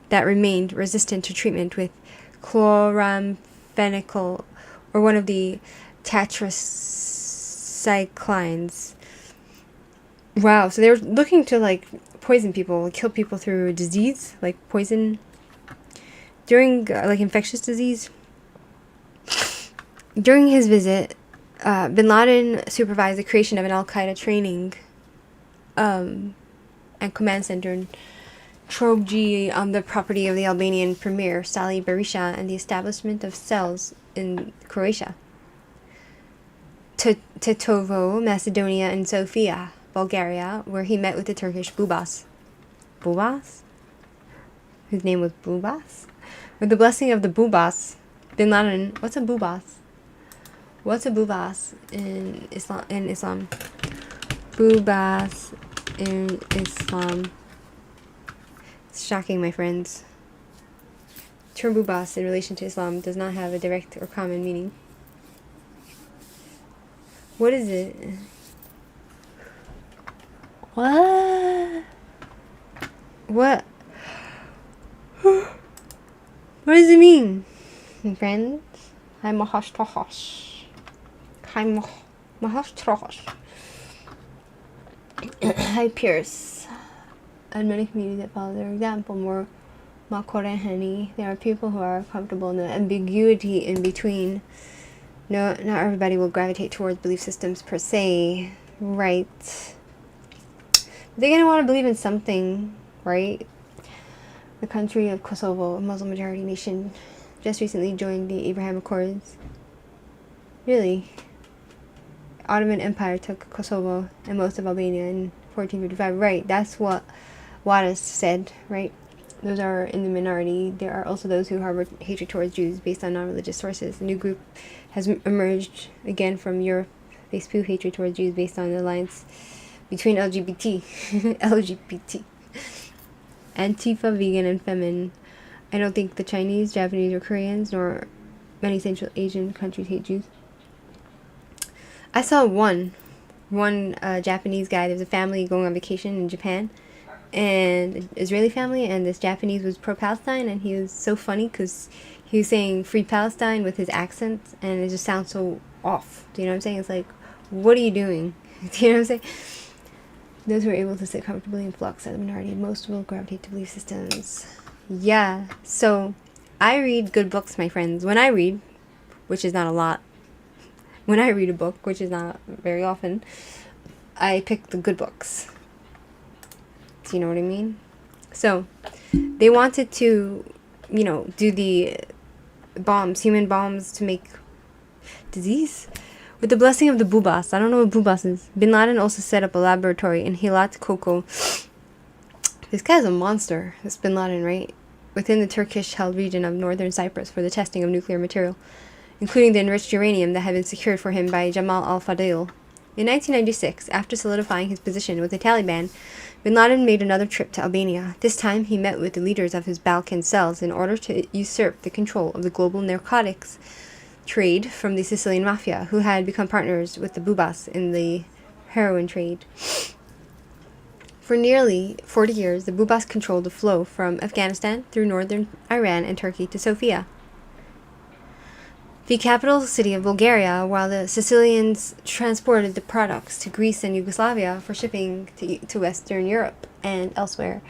that remained resistant to treatment with chloramphenicol or one of the tetracyclines. Wow, so they were looking to like poison people, kill people through disease, like poison during like infectious disease. During his visit, bin Laden supervised the creation of an al-Qaeda training and command center in Trogji on the property of the Albanian premier, Sali Berisha, and the establishment of cells in Croatia, Tetovo, Macedonia, and Sofia, Bulgaria, where he met with the Turkish Bubas. Bubas? His name was Bubas? With the blessing of the Bubas, bin Laden... What's a Bubas? What's a Bubas in Islam? Bubas in Islam. It's shocking, my friends. The term Bubas in relation to Islam does not have a direct or common meaning. What is it? What? What does it mean, friends? Hi, Pierce. And many communities that follow their example, more Makorehani. There are people who are comfortable in the ambiguity in between. No, not everybody will gravitate towards belief systems per se, right? They're gonna want to believe in something, right? The country of Kosovo, a Muslim majority nation, just recently joined the Abraham Accords. Really? Ottoman Empire took Kosovo and most of Albania in 1455. Right, that's what Wadis said, right? Those are in the minority. There are also those who harbor hatred towards Jews based on non-religious sources. A new group has emerged again from Europe. They spew hatred towards Jews based on the alliance between LGBT. Antifa, vegan, and femin. I don't think the Chinese, Japanese, or Koreans, nor many Central Asian countries hate Jews. I saw one Japanese guy. There was a family going on vacation in Japan, and an Israeli family, and this Japanese was pro-Palestine, and he was so funny because he was saying "Free Palestine" with his accent, and it just sounds so off. Do you know what I'm saying? It's like, what are you doing? Do you know what I'm saying? Those who are able to sit comfortably in flux as a minority, most will gravitate to belief systems. Yeah, so I read good books, my friends. When I read, which is not a lot, when I read a book, which is not very often, I pick the good books. Do you know what I mean? So, they wanted to, do the bombs, human bombs, to make disease. With the blessing of the Bubas. I don't know what Bubas is. Bin Laden also set up a laboratory in Hilat Koko. This guy's a monster. This Bin Laden, right? Within the Turkish-held region of northern Cyprus for the testing of nuclear material, including the enriched uranium that had been secured for him by Jamal al-Fadil. In 1996, after solidifying his position with the Taliban, Bin Laden made another trip to Albania. This time, he met with the leaders of his Balkan cells in order to usurp the control of the global narcotics trade from the Sicilian mafia, who had become partners with the Bubas in the heroin trade. For nearly 40 years, the Bubas controlled the flow from Afghanistan through northern Iran and Turkey to Sofia, the capital city of Bulgaria, while the Sicilians transported the products to Greece and Yugoslavia for shipping to Western Europe and elsewhere.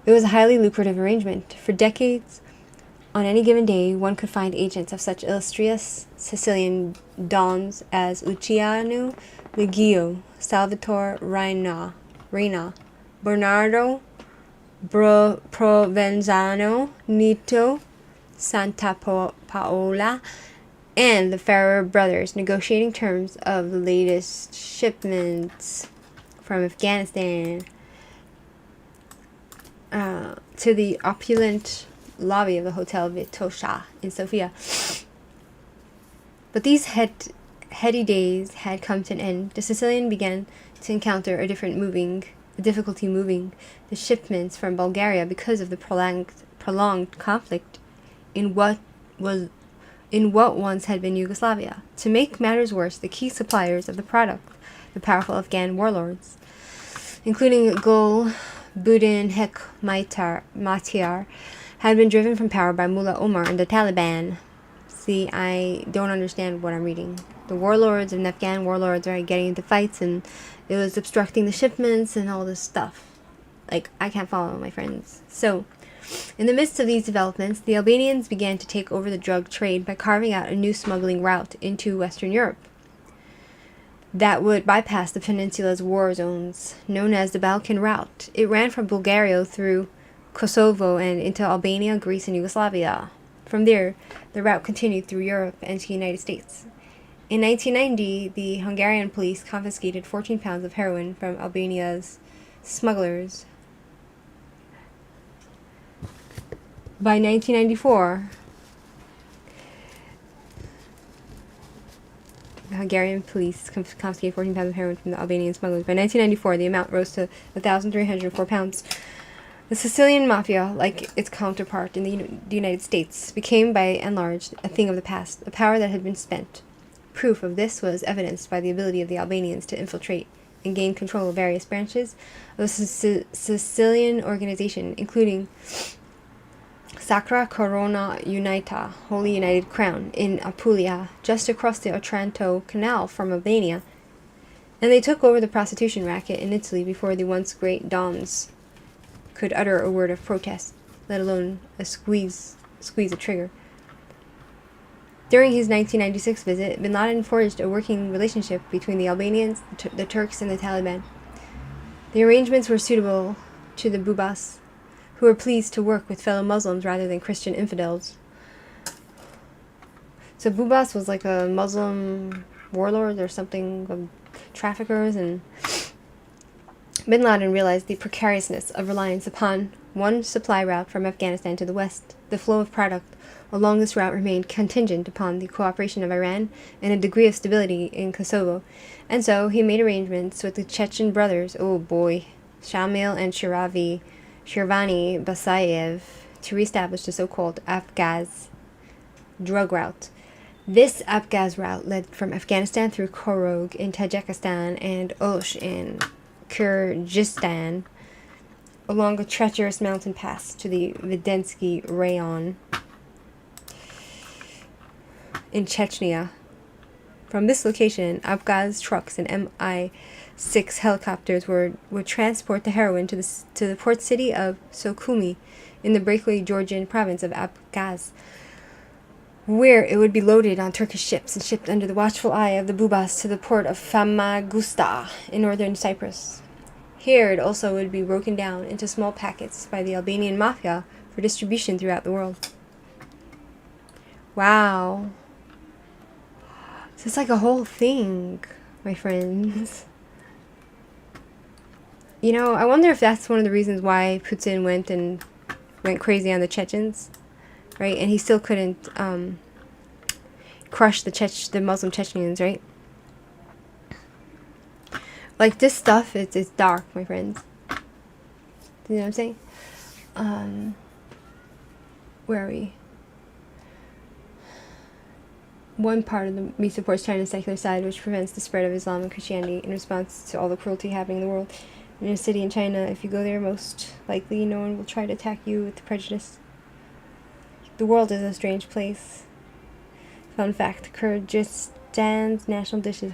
It was a highly lucrative arrangement. For decades, on any given day, one could find agents of such illustrious Sicilian dons as Luciano Leggio, Salvatore Reina, Bernardo Provenzano, Nito Santa Paola, and the Farrer brothers negotiating terms of the latest shipments from Afghanistan. to the opulent lobby of the Hotel Vitosha in Sofia. But these heady days had come to an end. The Sicilian began to encounter a difficulty moving the shipments from Bulgaria because of the prolonged conflict in what once had been Yugoslavia. To make matters worse, the key suppliers of the product, the powerful Afghan warlords, including Gul Buddin Hek Matyar, had been driven from power by Mullah Omar and the Taliban. See, I don't understand what I'm reading. The warlords and Afghan warlords are getting into fights, and it was obstructing the shipments and all this stuff. Like, I can't follow, my friends. So, in the midst of these developments, the Albanians began to take over the drug trade by carving out a new smuggling route into Western Europe that would bypass the peninsula's war zones, known as the Balkan Route. It ran from Bulgaria through Kosovo and into Albania, Greece, and Yugoslavia. From there, the route continued through Europe and to the United States. In 1990, the Hungarian police confiscated 14 pounds of heroin from Albania's smugglers. By 1994, the Hungarian police confiscated 14 pounds of heroin from the Albanian smugglers. By 1994, the amount rose to 1,304 pounds. The Sicilian mafia, like its counterpart in the United States, became by and large a thing of the past, a power that had been spent. Proof of this was evidenced by the ability of the Albanians to infiltrate and gain control of various branches of the Sicilian organization, including Sacra Corona Unita, Holy United Crown, in Apulia, just across the Otranto Canal from Albania. And they took over the prostitution racket in Italy before the once great dons could utter a word of protest, let alone squeeze a trigger. During his 1996 visit, bin Laden forged a working relationship between the Albanians, the Turks, and the Taliban. The arrangements were suitable to the Bubas, who were pleased to work with fellow Muslims rather than Christian infidels. So Bubas was like a Muslim warlord or something of traffickers, and bin Laden realized the precariousness of reliance upon one supply route from Afghanistan to the west. The flow of product along this route remained contingent upon the cooperation of Iran and a degree of stability in Kosovo, and so he made arrangements with the Chechen brothers, Shamil and Shirvani Basayev, to reestablish the so-called Abkhaz drug route. This Abkhaz route led from Afghanistan through Korog in Tajikistan and Osh in Kyrgyzstan, along a treacherous mountain pass to the Vidensky Rayon in Chechnya. From this location, Abkhaz trucks and Mi-6 helicopters would transport the heroin to the port city of Sukhumi in the breakaway Georgian province of Abkhaz, where it would be loaded on Turkish ships and shipped under the watchful eye of the Bubas to the port of Famagusta in northern Cyprus. Here it also would be broken down into small packets by the Albanian mafia for distribution throughout the world. Wow. So it's like a whole thing, my friends. You know, I wonder if that's one of the reasons why Putin went crazy on the Chechens, right? And he still couldn't crush the Muslim Chechens, right? Like, this stuff, it's dark, my friends. You know what I'm saying? Where are we? One part of me supports China's secular side, which prevents the spread of Islam and Christianity in response to all the cruelty happening in the world. In a city in China, if you go there, most likely no one will try to attack you with prejudice. The world is a strange place. Fun fact, Kyrgyzstan's national dish is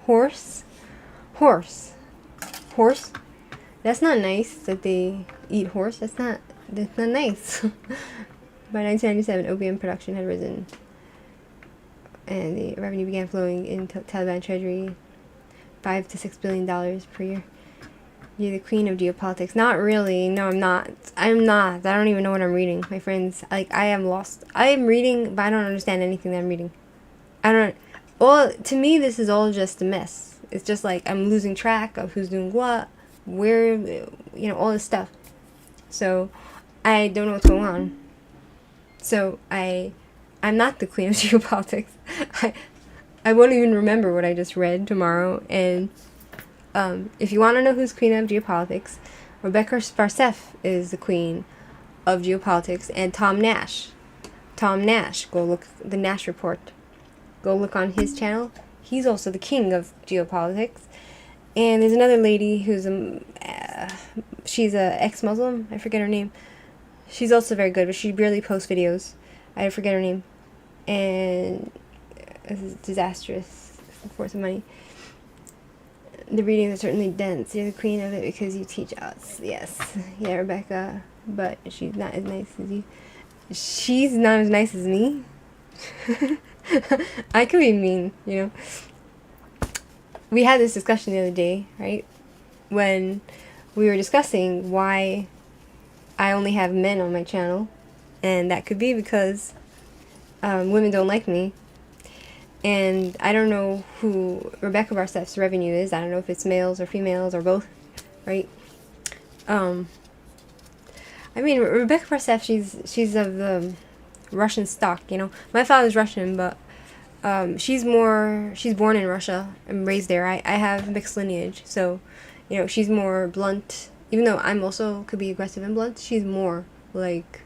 horse. Horse? That's not nice that they eat horse. That's not nice. By 1997, opium production had risen, and the revenue began flowing into Taliban treasury, $5 to $6 billion per year. You're the queen of geopolitics. Not really. No, I'm not. I don't even know what I'm reading, my friends. Like, I am lost. I am reading, but I don't understand anything that I'm reading. To me, this is all just a mess. It's just like I'm losing track of who's doing what, where, all this stuff. So I don't know what's going on. So I'm not the queen of geopolitics. I won't even remember what I just read tomorrow. And if you want to know who's queen of geopolitics, Rebecca Sparcef is the queen of geopolitics, and Tom Nash. Tom Nash, go look the Nash Report. Go look on his channel. He's also the king of geopolitics. And there's another lady who's she's a ex-Muslim. I forget her name. She's also very good, but she barely posts videos. I forget her name. And it's disastrous for some money. The readings are certainly dense. You're the queen of it because you teach us. Yes. Yeah, Rebecca. But she's not as nice as you. She's not as nice as me. I could be mean, you know. We had this discussion the other day, right? When we were discussing why I only have men on my channel. And that could be because women don't like me. And I don't know who Rebecca Barcef's revenue is. I don't know if it's males or females or both, right? I mean, Rebecca Barcef, she's of the Russian stock, you know. My father's Russian, but she's born in Russia and raised there. I have mixed lineage, so, you know, she's more blunt. Even though I'm also could be aggressive and blunt, she's more like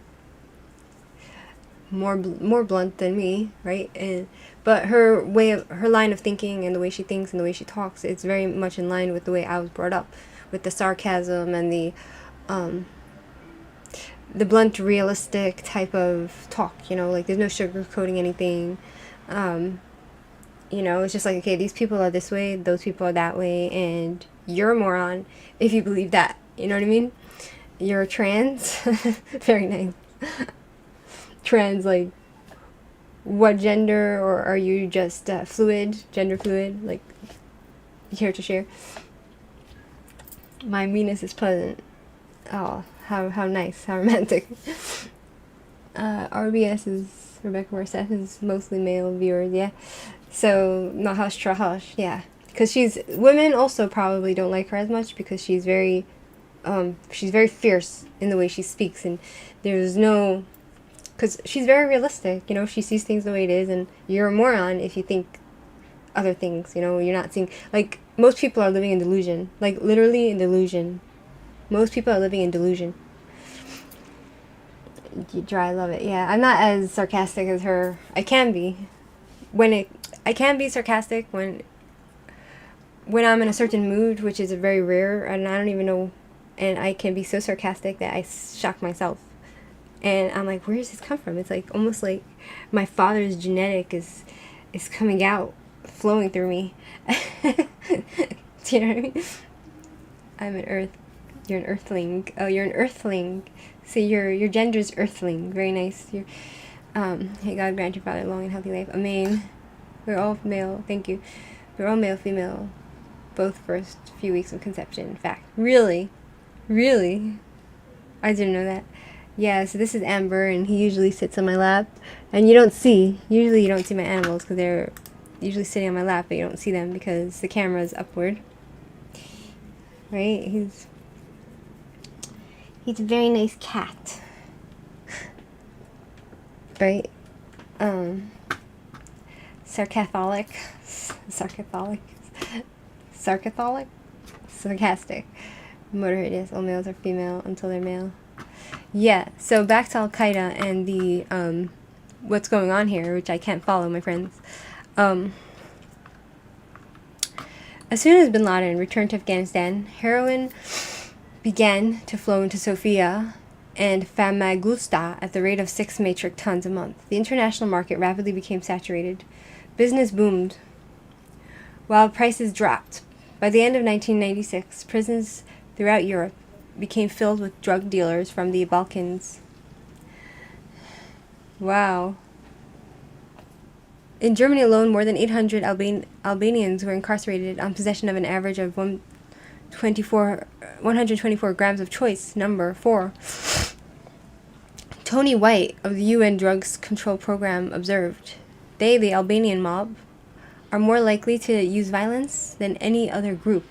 more blunt than me, right? But her line of thinking and the way she thinks and the way she talks, it's very much in line with the way I was brought up, with the sarcasm and the blunt, realistic type of talk, you know, like there's no sugarcoating anything. You know, it's just like, okay, these people are this way, those people are that way, and you're a moron if you believe that. You know what I mean? You're trans. Very nice. Trans, like, what gender, or are you just gender fluid, like, here to share? My meanness is pleasant. Oh, how nice, how romantic. RBS is, Rebecca Barcef is mostly male viewers, yeah. So, not hush, hush, yeah. Because women also probably don't like her as much because she's very fierce in the way she speaks, and there's no, because she's very realistic, you know, she sees things the way it is, and you're a moron if you think other things, you know, you're not seeing, like, most people are living in delusion, like, literally in delusion. Most people are living in delusion. I love it, yeah. I'm not as sarcastic as her. I can be. I can be sarcastic when I'm in a certain mood, which is very rare, and I don't even know, and I can be so sarcastic that I shock myself. And I'm like, where does this come from? It's like, almost like my father's genetic is coming out, flowing through me. Do you know what I mean? I'm an earth. You're an earthling. Oh, you're an earthling. So your gender's earthling. Very nice. Hey, God grant your father long and healthy life. Amen. We're all male. Thank you. We're all male, female. Both first few weeks of conception. In fact. Really? Really? I didn't know that. Yeah, so this is Amber, and he usually sits on my lap. And usually you don't see my animals because they're usually sitting on my lap, but you don't see them because the camera is upward. Right? He's a very nice cat. Right? Sarcastic. Motorhead, yes, all males are female until they're male. Yeah, so back to Al-Qaeda and the, what's going on here, which I can't follow, my friends. As soon as bin Laden returned to Afghanistan, heroin began to flow into Sofia and Famagusta at the rate of 6 metric tons a month. The international market rapidly became saturated. Business boomed, while prices dropped. By the end of 1996, prisons throughout Europe became filled with drug dealers from the Balkans. Wow. In Germany alone, more than 800 Albanians were incarcerated on possession of an average of 124 grams of choice number 4. Tony White of the UN Drugs Control Program observed, "They, the Albanian mob, are more likely to use violence than any other group.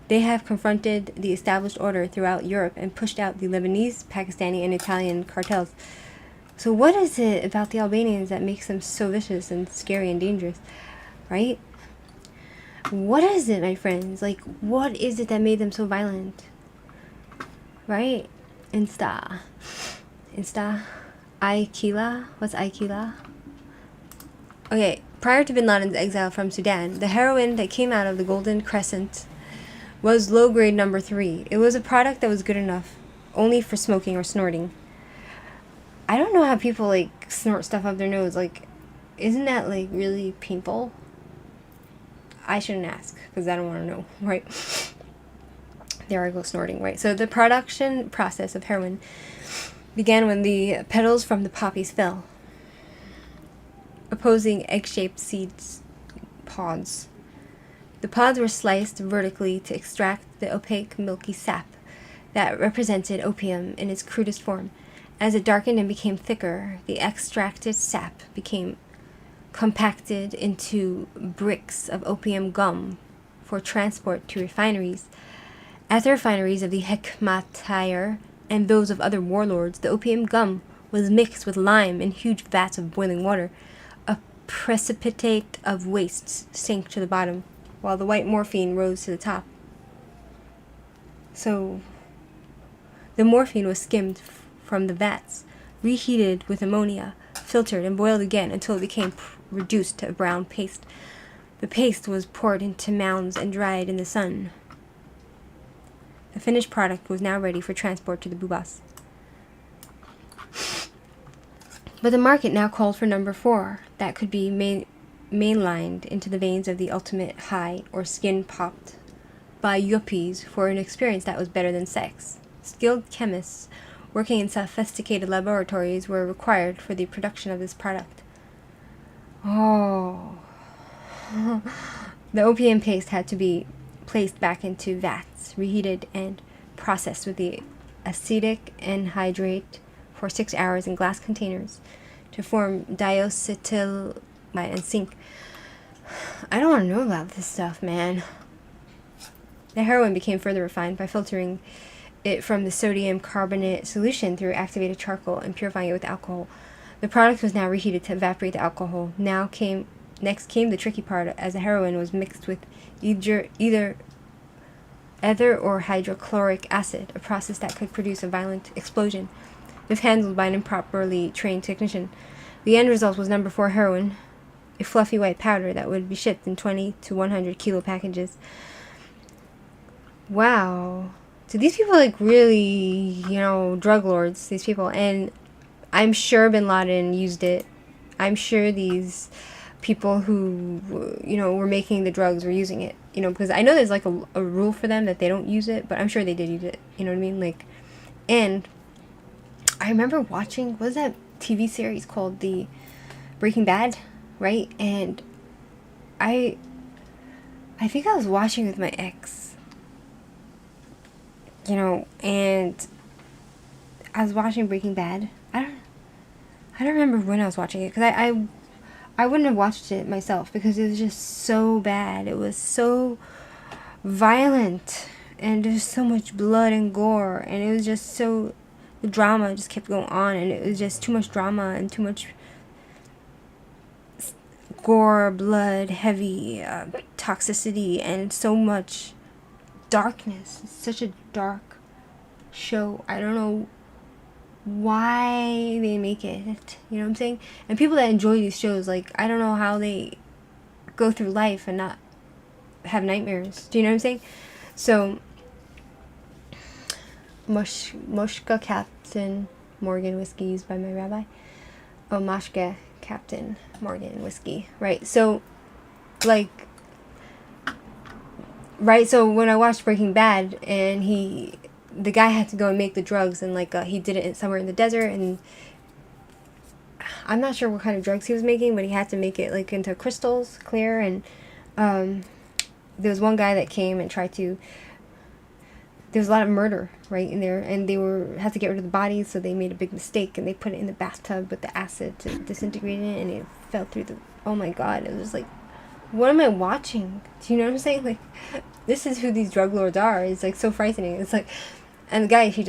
They have confronted the established order throughout Europe and pushed out the Lebanese, Pakistani, and Italian cartels. So what is it about the Albanians that makes them so vicious and scary and dangerous, right? What is it, my friends? Like, what is it that made them so violent? Right? Insta. Aikila? What's Aikila? Okay, prior to bin Laden's exile from Sudan, the heroin that came out of the Golden Crescent was low grade number 3. It was a product that was good enough only for smoking or snorting. I don't know how people like snort stuff up their nose. Like, isn't that like really painful? I shouldn't ask because I don't want to know, right? There I go snorting, right? So the production process of heroin began when the petals from the poppies fell, opposing egg-shaped seeds pods. The pods were sliced vertically to extract the opaque, milky sap that represented opium in its crudest form. As it darkened and became thicker, the extracted sap became compacted into bricks of opium gum for transport to refineries. At the refineries of the Hekmatyar and those of other warlords, the opium gum was mixed with lime in huge vats of boiling water. A precipitate of wastes sank to the bottom, while the white morphine rose to the top. So, the morphine was skimmed from the vats, reheated with ammonia, filtered and boiled again until it became reduced to a brown paste. The paste was poured into mounds and dried in the sun. The finished product was now ready for transport to the Bubas. But the market now called for number 4, that could be mainlined into the veins of the ultimate high, or skin popped by yuppies for an experience that was better than sex. Skilled chemists working in sophisticated laboratories were required for the production of this product. Oh. The opium paste had to be placed back into vats, reheated and processed with the acetic anhydride for 6 hours in glass containers to form diacetyl and sink. I don't want to know about this stuff, man. The heroin became further refined by filtering it from the sodium carbonate solution through activated charcoal and purifying it with alcohol. The product was now reheated to evaporate the alcohol. Next came the tricky part, as the heroin was mixed with either ether or hydrochloric acid, a process that could produce a violent explosion if handled by an improperly trained technician. The end result was number 4 heroin, a fluffy white powder that would be shipped in 20 to 100 kilo packages. Wow. So these people like really, drug lords, these people. And I'm sure bin Laden used it. I'm sure these people who, were making the drugs were using it. Because I know there's like a rule for them that they don't use it, but I'm sure they did use it. You know what I mean? Like, and I remember watching, what was that TV series called the Breaking Bad, right? And I think I was watching with my ex, and I was watching Breaking Bad. I don't remember when I was watching it, because I wouldn't have watched it myself because it was just so bad. It was so violent, and there's so much blood and gore, and it was just so, the drama just kept going on, and it was just too much drama and too much gore, blood, heavy toxicity, and so much darkness. It's such a dark show. I don't know why they make it, you know what I'm saying? And people that enjoy these shows, like, I don't know how they go through life and not have nightmares. Do you know what I'm saying? So, Moshka Captain Morgan whiskey used by my rabbi. Oh, Moshka Captain Morgan whiskey. Right, so, like, so when I watched Breaking Bad, and the guy had to go and make the drugs, and like he did it somewhere in the desert, and I'm not sure what kind of drugs he was making, but he had to make it like into crystals, clear, and there was one guy that came and tried to, there was a lot of murder right in there, and they had to get rid of the bodies, so they made a big mistake, and they put it in the bathtub with the acid to disintegrate it, and it fell through oh my god, it was like, what am I watching? Do you know what I'm saying? Like, this is who these drug lords are. It's like so frightening. It's like, and the guy, he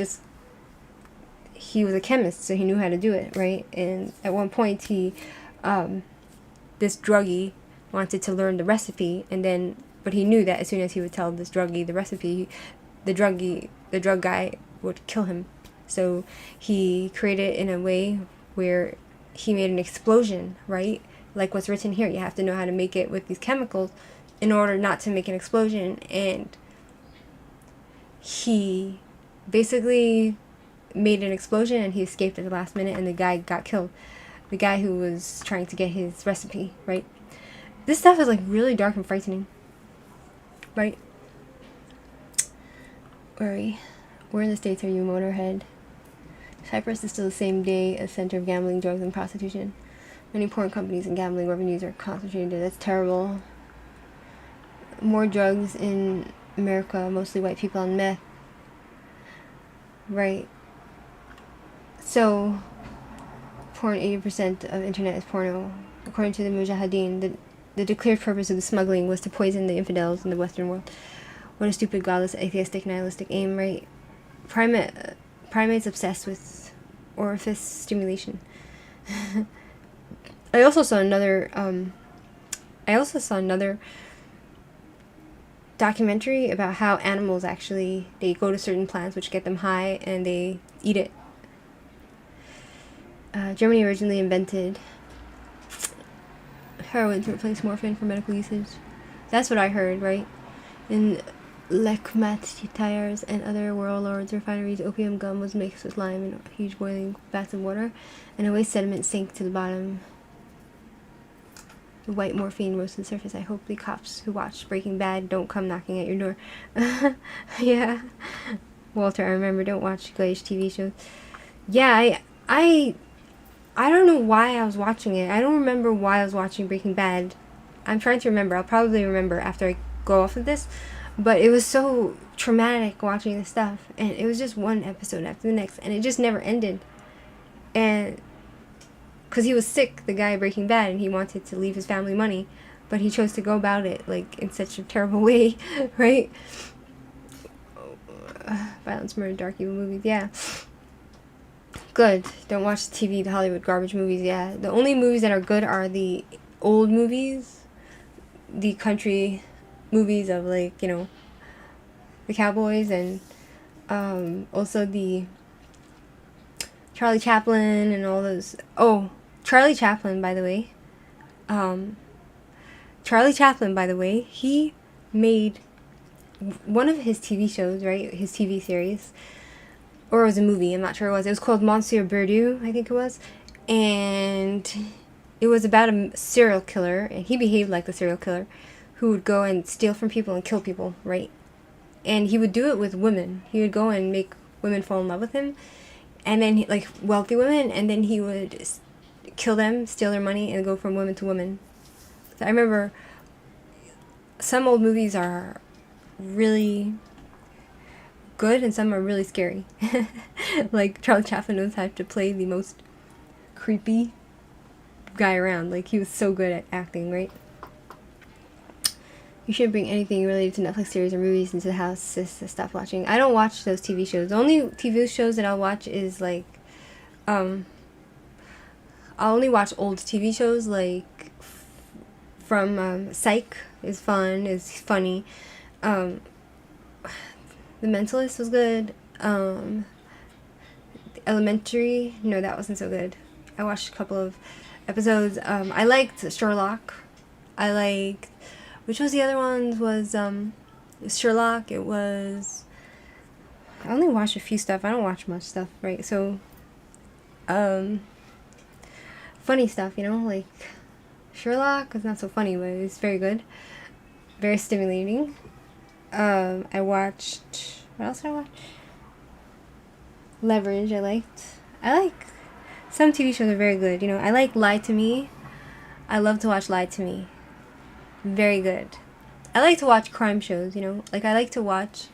was a chemist, so he knew how to do it, right? And at one point, this druggie wanted to learn the recipe, but he knew that as soon as he would tell this druggie the recipe, the drug guy would kill him. So he created it in a way where he made an explosion, right? Like what's written here, you have to know how to make it with these chemicals in order not to make an explosion. And he basically made an explosion and he escaped at the last minute, and the guy got killed. The guy who was trying to get his recipe, right? This stuff is like really dark and frightening, right? Where are we? Where in the States are you, Motorhead? Cyprus is still the same day a center of gambling, drugs, and prostitution. Many porn companies and gambling revenues are concentrated there. That's terrible. More drugs in America, mostly white people on meth. Right. So, porn, 80% of internet is porno. According to the Mujahideen, the declared purpose of the smuggling was to poison the infidels in the Western world. What a stupid, godless, atheistic, nihilistic aim, right? Primates obsessed with orifice stimulation. I also saw another documentary about how animals actually, they go to certain plants which get them high and they eat it. Germany originally invented heroin to replace morphine for medical usage. That's what I heard, right? In Lekmat tires and other warlords' refineries, opium gum was mixed with lime in huge boiling vats of water, and a waste sediment sank to the bottom. The white morphine rose to the surface. I hope the cops who watched Breaking Bad don't come knocking at your door. Yeah. Walter, I remember, don't watch glazed TV shows. Yeah, I don't know why I was watching it. I don't remember why I was watching Breaking Bad. I'm trying to remember. I'll probably remember after I go off of this. But it was so traumatic watching this stuff. And it was just one episode after the next. And it just never ended. And because he was sick, the guy Breaking Bad, and he wanted to leave his family money. But he chose to go about it, like, in such a terrible way, right? Violence, murder, dark, evil movies, yeah. Good. Don't watch the Hollywood garbage movies, yeah. The only movies that are good are the old movies. The country movies of, like, you know, the cowboys, and also the Charlie Chaplin and all those. Oh, Charlie Chaplin, by the way. He made one of his TV shows, right? His TV series. Or it was a movie, I'm not sure it was. It was called Monsieur Berdu, I think it was. And it was about a serial killer, and he behaved like the serial killer, who would go and steal from people and kill people, right? And he would do it with women. He would go and make women fall in love with him, and then, like, wealthy women, and then he would kill them, steal their money, and go from woman to woman. So I remember some old movies are really good and some are really scary. Like, Charlie Chaplin knows how to play the most creepy guy around. Like, he was so good at acting, right? You shouldn't bring anything related to Netflix series or movies into the house, sis. Stop watching. I don't watch those TV shows. The only TV shows that I'll watch is, like, I'll only watch old TV shows, like, from, Psych is fun, is funny. The Mentalist was good. Elementary, no, that wasn't so good. I watched a couple of episodes. I liked Sherlock. Which was the other one? Was Sherlock. It was, I only watched a few stuff. I don't watch much stuff, right? So, funny stuff, you know, like Sherlock is not so funny, but it's very good, very stimulating. I watched, what else did I watch? Leverage, I like some TV shows are very good, you know. I like Lie to Me. I love to watch Lie to Me. Very good. I like to watch crime shows, you know. Like, I like to watch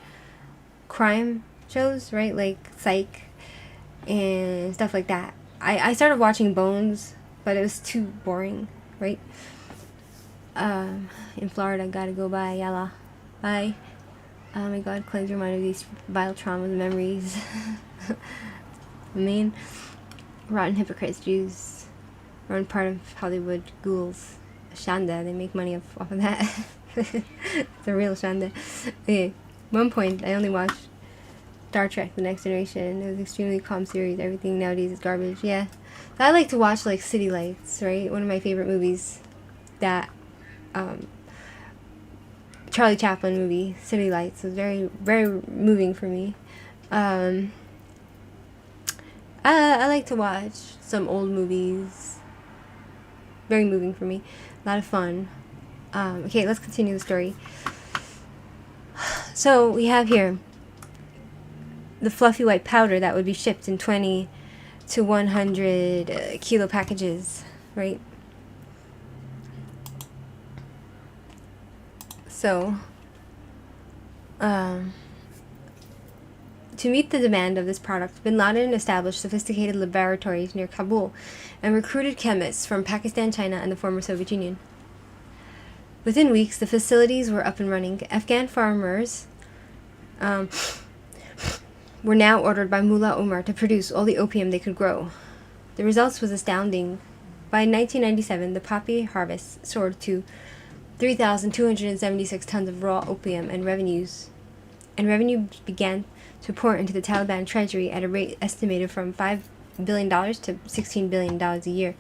crime shows, right? Like Psych and stuff like that. I started watching Bones, but it was too boring, right? In Florida, gotta go bye, yalla. Bye. Oh my god, cleanse your mind of these vile traumas and memories. Rotten hypocrites, Jews, run part of Hollywood ghouls. Shanda, they make money off of that. It's a real Shanda. Okay, one point, I only watched Star Trek: The Next Generation. It was an extremely calm series. Everything nowadays is garbage. Yeah, so I like to watch like City Lights, right? One of my favorite movies. That Charlie Chaplin movie, City Lights, was very, very moving for me. I like to watch some old movies. Very moving for me. A lot of fun. Okay, let's continue the story. So we have here the fluffy white powder that would be shipped in 20 to 100 kilo packages, right? So, to meet the demand of this product, bin Laden established sophisticated laboratories near Kabul and recruited chemists from Pakistan, China, and the former Soviet Union. Within weeks, the facilities were up and running. Afghan farmers were now ordered by Mullah Omar to produce all the opium they could grow. The results was astounding. By 1997, the poppy harvest soared to 3,276 tons of raw opium, and revenue began to pour into the Taliban treasury at a rate estimated from $5 billion to $16 billion a year.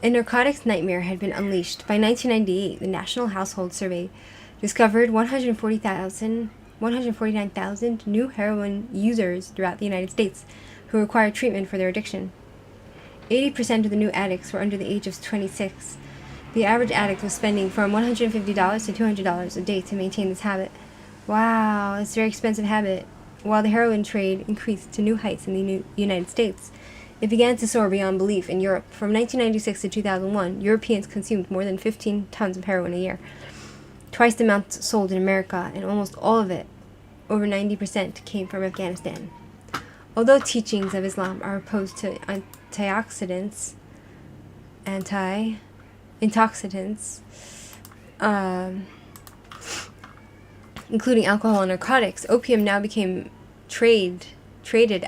A narcotics nightmare had been unleashed. By 1998, the National Household Survey discovered 149,000 new heroin users throughout the United States who required treatment for their addiction. 80% of the new addicts were under the age of 26. The average addict was spending from $150 to $200 a day to maintain this habit. Wow, it's a very expensive habit. While the heroin trade increased to new heights in the United States, it began to soar beyond belief in Europe. From 1996 to 2001, Europeans consumed more than 15 tons of heroin a year, twice the amount sold in America, and almost all of it, over 90%, came from Afghanistan. Although teachings of Islam are opposed to intoxicants, including alcohol and narcotics, opium now became traded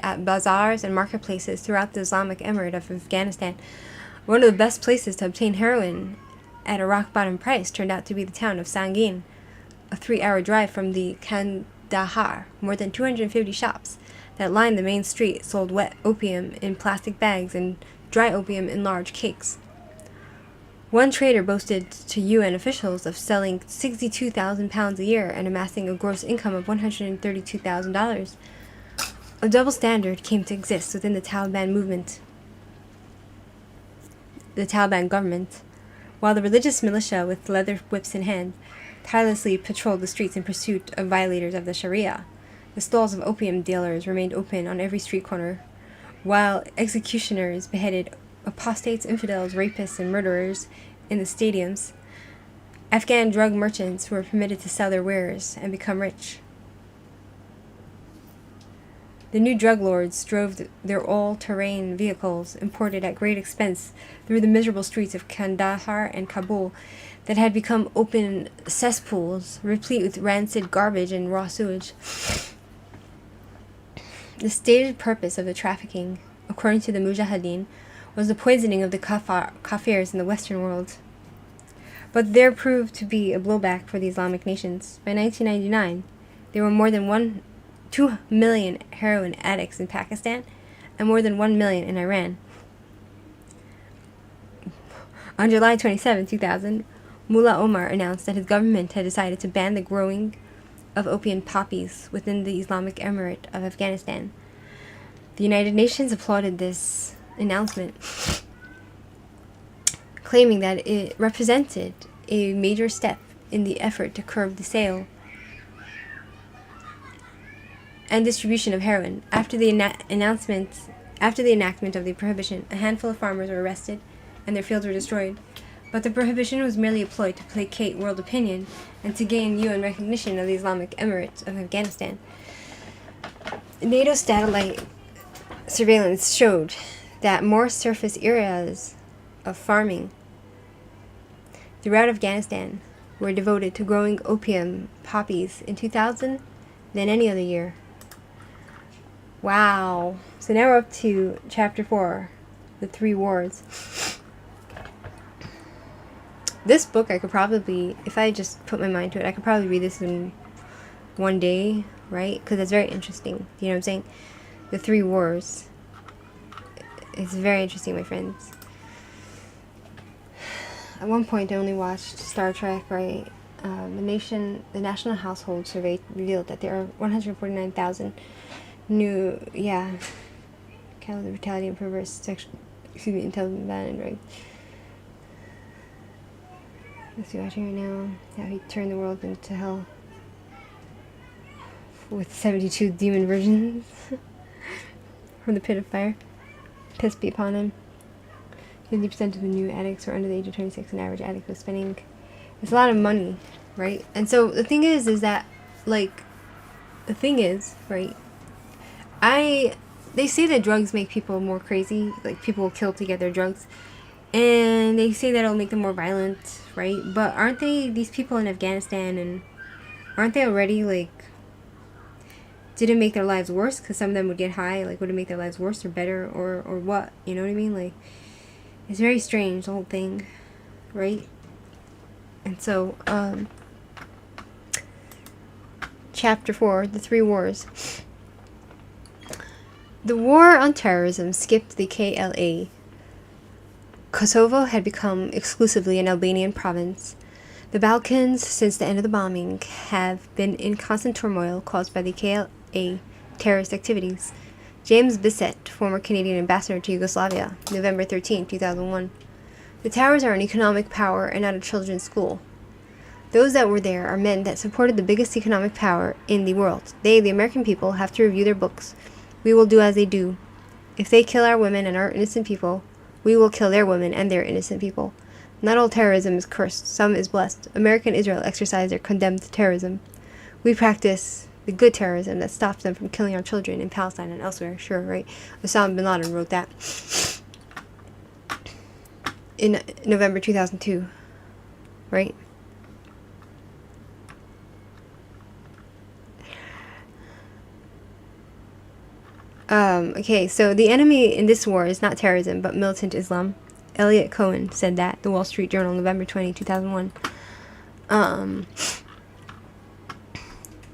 at bazaars and marketplaces throughout the Islamic Emirate of Afghanistan. One of the best places to obtain heroin at a rock-bottom price turned out to be the town of Sangin, a 3-hour drive from the Kandahar. More than 250 shops that lined the main street sold wet opium in plastic bags and dry opium in large cakes. One trader boasted to UN officials of selling 62,000 pounds a year and amassing a gross income of $132,000. A double standard came to exist within the Taliban movement, the Taliban government. While the religious militia with leather whips in hand tirelessly patrolled the streets in pursuit of violators of the Sharia, the stalls of opium dealers remained open on every street corner, while executioners beheaded apostates, infidels, rapists, and murderers in the stadiums. Afghan drug merchants were permitted to sell their wares and become rich. The new drug lords drove their all-terrain vehicles, imported at great expense, through the miserable streets of Kandahar and Kabul that had become open cesspools, replete with rancid garbage and raw sewage. The stated purpose of the trafficking, according to the Mujahideen, was the poisoning of the Kafirs in the Western world. But there proved to be a blowback for the Islamic nations. By 1999, there were more than 2 million heroin addicts in Pakistan and more than 1 million in Iran. On July 27, 2000, Mullah Omar announced that his government had decided to ban the growing of opium poppies within the Islamic Emirate of Afghanistan. The United Nations applauded this announcement, claiming that it represented a major step in the effort to curb the sale and distribution of heroin. After the enactment of the prohibition, a handful of farmers were arrested and their fields were destroyed. But the prohibition was merely a ploy to placate world opinion and to gain UN recognition of the Islamic Emirate of Afghanistan. NATO satellite surveillance showed that more surface areas of farming throughout Afghanistan were devoted to growing opium poppies in 2000 than any other year. Wow. So now we're up to chapter 4, the 3 wars. This book I could probably, if I just put my mind to it, I could probably read this in one day, right? Because it's very interesting. You know what I'm saying? The 3 wars. It's very interesting, my friends. At one point, I only watched Star Trek, right? The National Household Survey revealed that there are 149,000 new, calorie brutality and perverse sexual, intelligent abandoned, right? Let's see, watching right now how he turned the world into hell with 72 demon virgins from the pit of fire. Piss be upon him. 50% of the new addicts were under the age of 26, and average addict was spending, it's a lot of money, right? And so the thing is that, like, right, they say that drugs make people more crazy, like people will kill to get their drugs, and they say that it'll make them more violent, right? But aren't these people in Afghanistan, and aren't they already, like, did it make their lives worse? Because some of them would get high, like, would it make their lives worse or better, or what? You know what I mean? Like, it's very strange, the whole thing, right? And so, chapter 4, the 3 wars. The war on terrorism skipped the KLA. Kosovo had become exclusively an Albanian province. The Balkans, since the end of the bombing, have been in constant turmoil caused by the KLA terrorist activities. James Bissett, former Canadian ambassador to Yugoslavia, November 13, 2001. The towers are an economic power and not a children's school. Those that were there are men that supported the biggest economic power in the world. They, the American people, have to review their books. We will do as they do. If they kill our women and our innocent people, we will kill their women and their innocent people. Not all terrorism is cursed, some is blessed. America and Israel exercise their condemned terrorism. We practice the good terrorism that stops them from killing our children in Palestine and elsewhere. Sure, right? Osama bin Laden wrote that in November 2002, right? Okay, so the enemy in this war is not terrorism, but militant Islam. Elliot Cohen said that, The Wall Street Journal, November 20, 2001.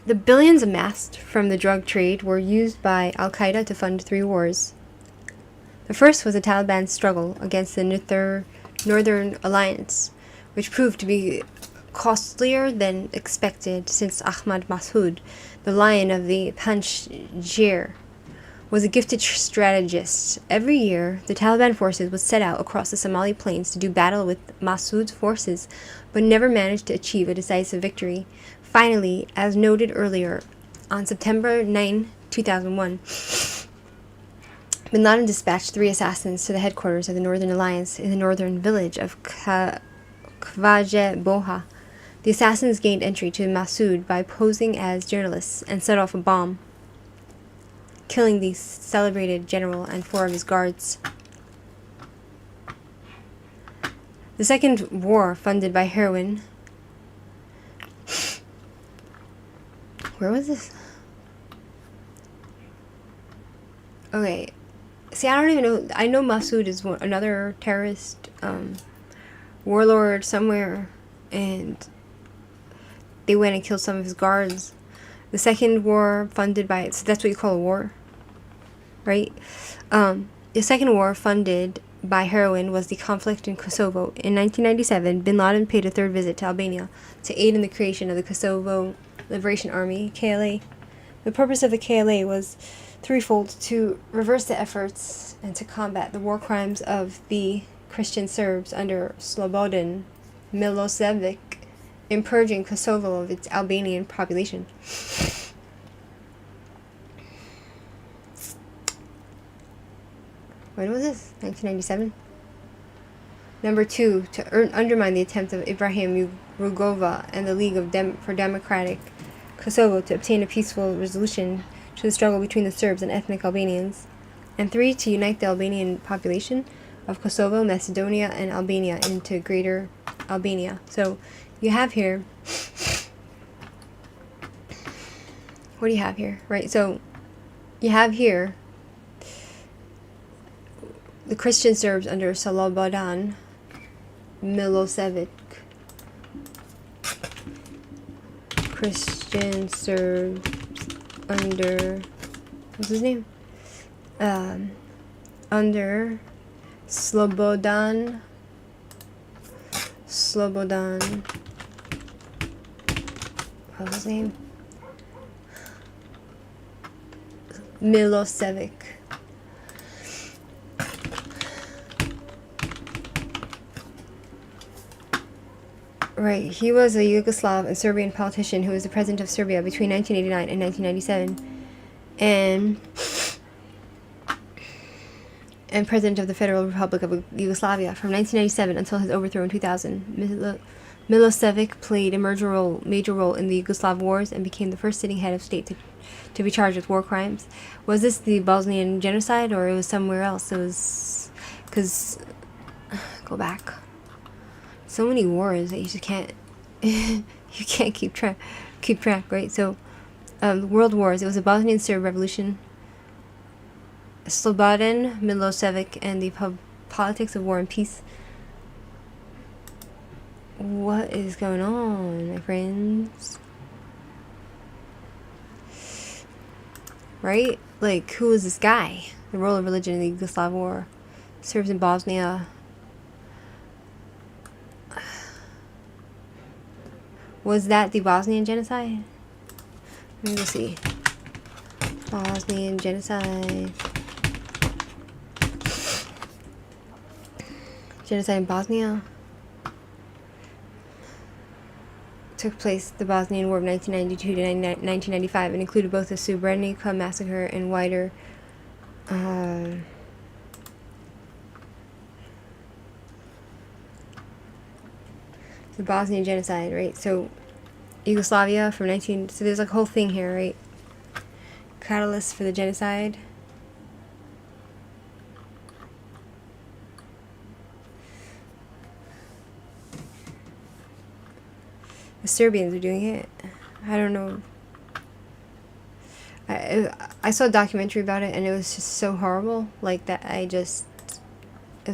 The billions amassed from the drug trade were used by Al-Qaeda to fund 3 wars. The first was the Taliban's struggle against the Northern Alliance, which proved to be costlier than expected since Ahmad Massoud, the lion of the Panjshir, was a gifted strategist. Every year, the Taliban forces would set out across the Somali plains to do battle with Massoud's forces, but never managed to achieve a decisive victory. Finally, as noted earlier, on September 9, 2001, bin Laden dispatched 3 assassins to the headquarters of the Northern Alliance in the northern village of Khwaja Boha. The assassins gained entry to Massoud by posing as journalists and set off a bomb, killing the celebrated general and 4 of his guards. The second war, funded by heroin. Where was this? Okay. See, I don't even know. I know Massoud is another terrorist warlord somewhere, and they went and killed some of his guards. The second war funded by, so that's what you call a war, right? The second war funded by heroin was the conflict in Kosovo. In 1997, bin Laden paid a 3rd visit to Albania to aid in the creation of the Kosovo Liberation Army, KLA. The purpose of the KLA was threefold: to reverse the efforts and to combat the war crimes of the Christian Serbs under Slobodan Milosevic in purging Kosovo of its Albanian population. When was this? 1997? Number 2, to undermine the attempt of Ibrahim Rugova and the League for Democratic Kosovo to obtain a peaceful resolution to the struggle between the Serbs and ethnic Albanians. And 3, to unite the Albanian population of Kosovo, Macedonia, and Albania into Greater Albania. So you have here, what do you have here, right? So you have here the Christian Serbs under Slobodan Milosevic. Christian Serbs under, what's his name? Under Slobodan, what's his name? Milosevic. Right, he was a Yugoslav and Serbian politician who was the president of Serbia between 1989 and 1997, and president of the Federal Republic of Yugoslavia from 1997 until his overthrow in 2000. Milosevic played a major role in the Yugoslav wars and became the first sitting head of state to be charged with war crimes. Was this the Bosnian genocide, or it was somewhere else? It was, because, go back. So many wars that you just can't you can't keep track, right? So world wars, it was the Bosnian Serb Revolution, Slobodan Milosevic, and the politics of war and peace. What is going on, my friends? Right? Like, who is this guy? The role of religion in the Yugoslav war, Serbs in Bosnia. Was that the Bosnian genocide? Let me see. Bosnian genocide. Genocide in Bosnia took place the Bosnian War of 1992 to 1995 and included both the Srebrenica massacre and wider the Bosnian genocide, right? So Yugoslavia from so there's like a whole thing here, right? Catalyst for the genocide. The Serbians are doing it. I don't know. I saw a documentary about it and it was just so horrible. Like that, it was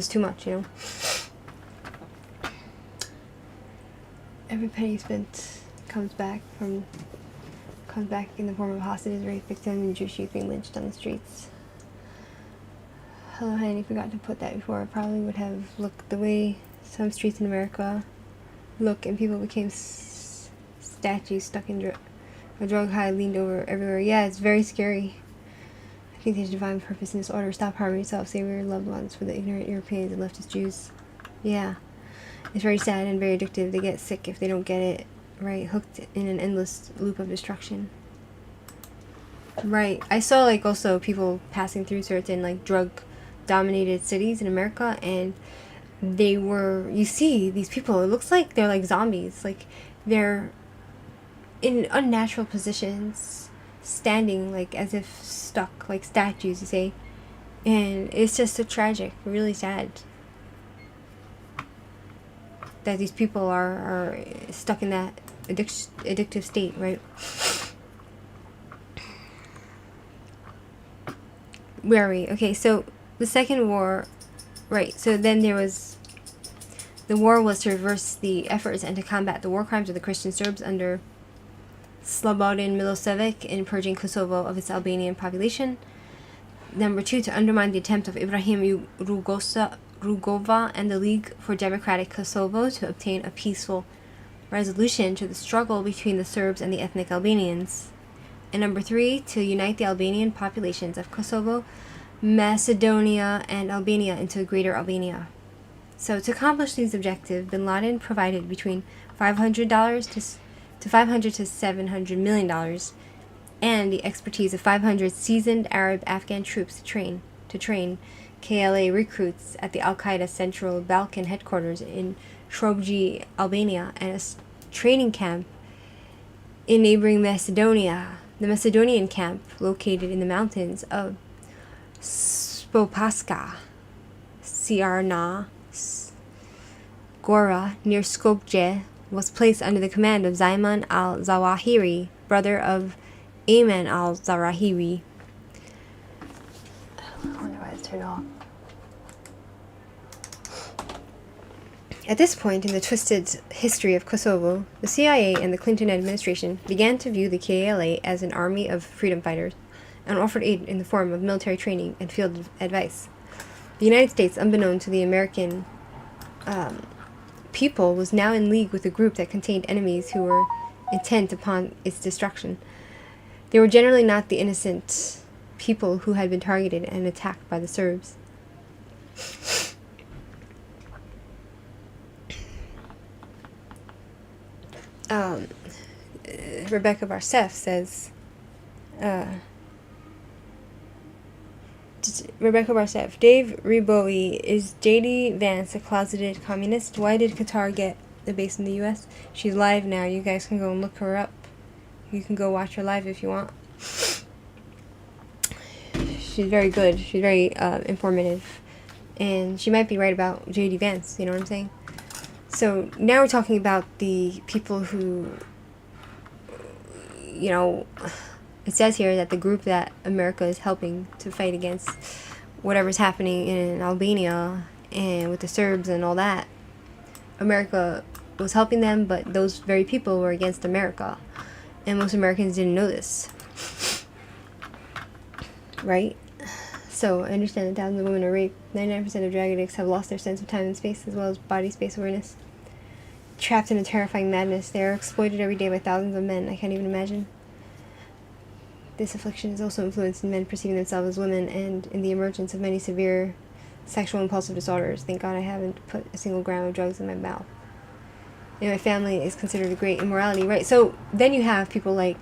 too much, you know? Every penny spent comes back in the form of hostages, rape victims, and Jewish youth being lynched on the streets. Hello, honey, forgot to put that before. I probably would have looked the way some streets in America look, and people became statues stuck in a drug high, leaned over everywhere. Yeah, it's very scary. I think there's divine purpose in this order. Stop harming yourself, save your loved ones for the ignorant Europeans and leftist Jews. Yeah. It's very sad and very addictive. They get sick if they don't get it right, hooked in an endless loop of destruction. Right. I saw like also people passing through certain like drug-dominated cities in America, and you see these people, it looks like they're like zombies. Like they're in unnatural positions, standing like as if stuck, like statues, you say. And it's just so tragic, really sad that these people are stuck in that addictive state, right? Where are we? Okay, so the second war, right, so then the war was to reverse the efforts and to combat the war crimes of the Christian Serbs under Slobodan Milosevic in purging Kosovo of its Albanian population. Number 2, to undermine the attempt of Ibrahim Rugova and the League for Democratic Kosovo to obtain a peaceful resolution to the struggle between the Serbs and the ethnic Albanians. And number 3, to unite the Albanian populations of Kosovo, Macedonia, and Albania into Greater Albania. So to accomplish these objectives, bin Laden provided between $500 to $500 to $700 million and the expertise of 500 seasoned Arab-Afghan troops to train KLA recruits at the Al-Qaeda Central Balkan headquarters in Trobji, Albania, and a training camp in neighboring Macedonia. The Macedonian camp, located in the mountains of Spopaska, Sirna Gora near Skopje was placed under the command of Zayman al-Zawahiri, brother of Ayman al-Zawahiri. I wonder why it's turned off. At this point in the twisted history of Kosovo, the CIA and the Clinton administration began to view the KLA as an army of freedom fighters and offered aid in the form of military training and field advice. The United States, unbeknown to the American people, was now in league with a group that contained enemies who were intent upon its destruction. They were generally not the innocent people who had been targeted and attacked by the Serbs. Rebecca Barseff says, Rebecca Barseff, Dave Reboe, is J.D. Vance a closeted communist? Why did Qatar get a base in the U.S.? She's live now. You guys can go and look her up. You can go watch her live if you want. She's very good. She's very informative. And she might be right about J.D. Vance, you know what I'm saying? So now we're talking about the people who, you know, it says here that the group that America is helping to fight against whatever's happening in Albania and with the Serbs and all that, America was helping them, but those very people were against America. And most Americans didn't know this. Right? So, I understand that thousands of women are raped. 99% of drug addicts have lost their sense of time and space, as well as body space awareness. Trapped in a terrifying madness, they are exploited every day by thousands of men. I can't even imagine. This affliction is also influenced in men perceiving themselves as women and in the emergence of many severe sexual impulsive disorders. Thank God I haven't put a single gram of drugs in my mouth. And my family is considered a great immorality. Right, so then you have people like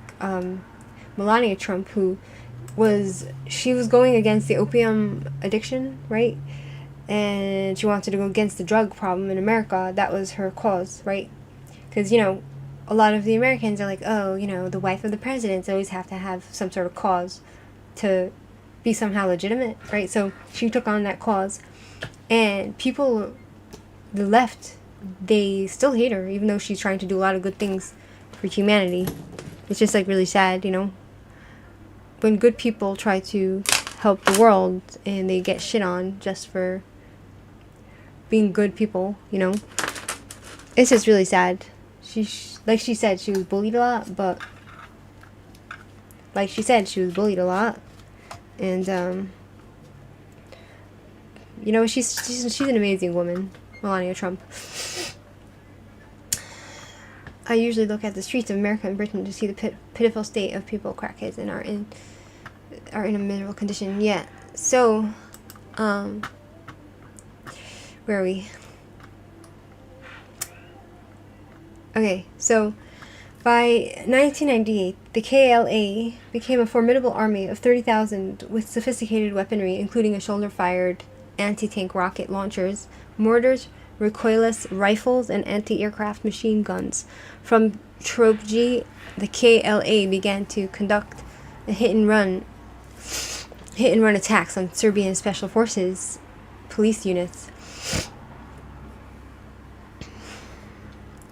Melania Trump, who she was going against the opium addiction, right? And she wanted to go against the drug problem in America. That was her cause, right? Because, you know, a lot of the Americans are like, oh, you know, the wife of the presidents always have to have some sort of cause to be somehow legitimate, right? So she took on that cause. And people, the left, they still hate her, even though she's trying to do a lot of good things for humanity. It's just, like, really sad, you know? When good people try to help the world and they get shit on just for being good people, you know, it's just really sad. Like she said, she was bullied a lot, but and you know, she's an amazing woman, Melania Trump. I usually look at the streets of America and Britain to see the pitiful state of people, crackheads, and are in a miserable condition. Yeah. So, where are we? Okay, so by 1998, the KLA became a formidable army of 30,000 with sophisticated weaponry, including a shoulder-fired anti-tank rocket launchers, mortars, recoilless rifles, and anti-aircraft machine guns. From Trobji, the KLA began to conduct a hit-and-run attacks on Serbian special forces police units.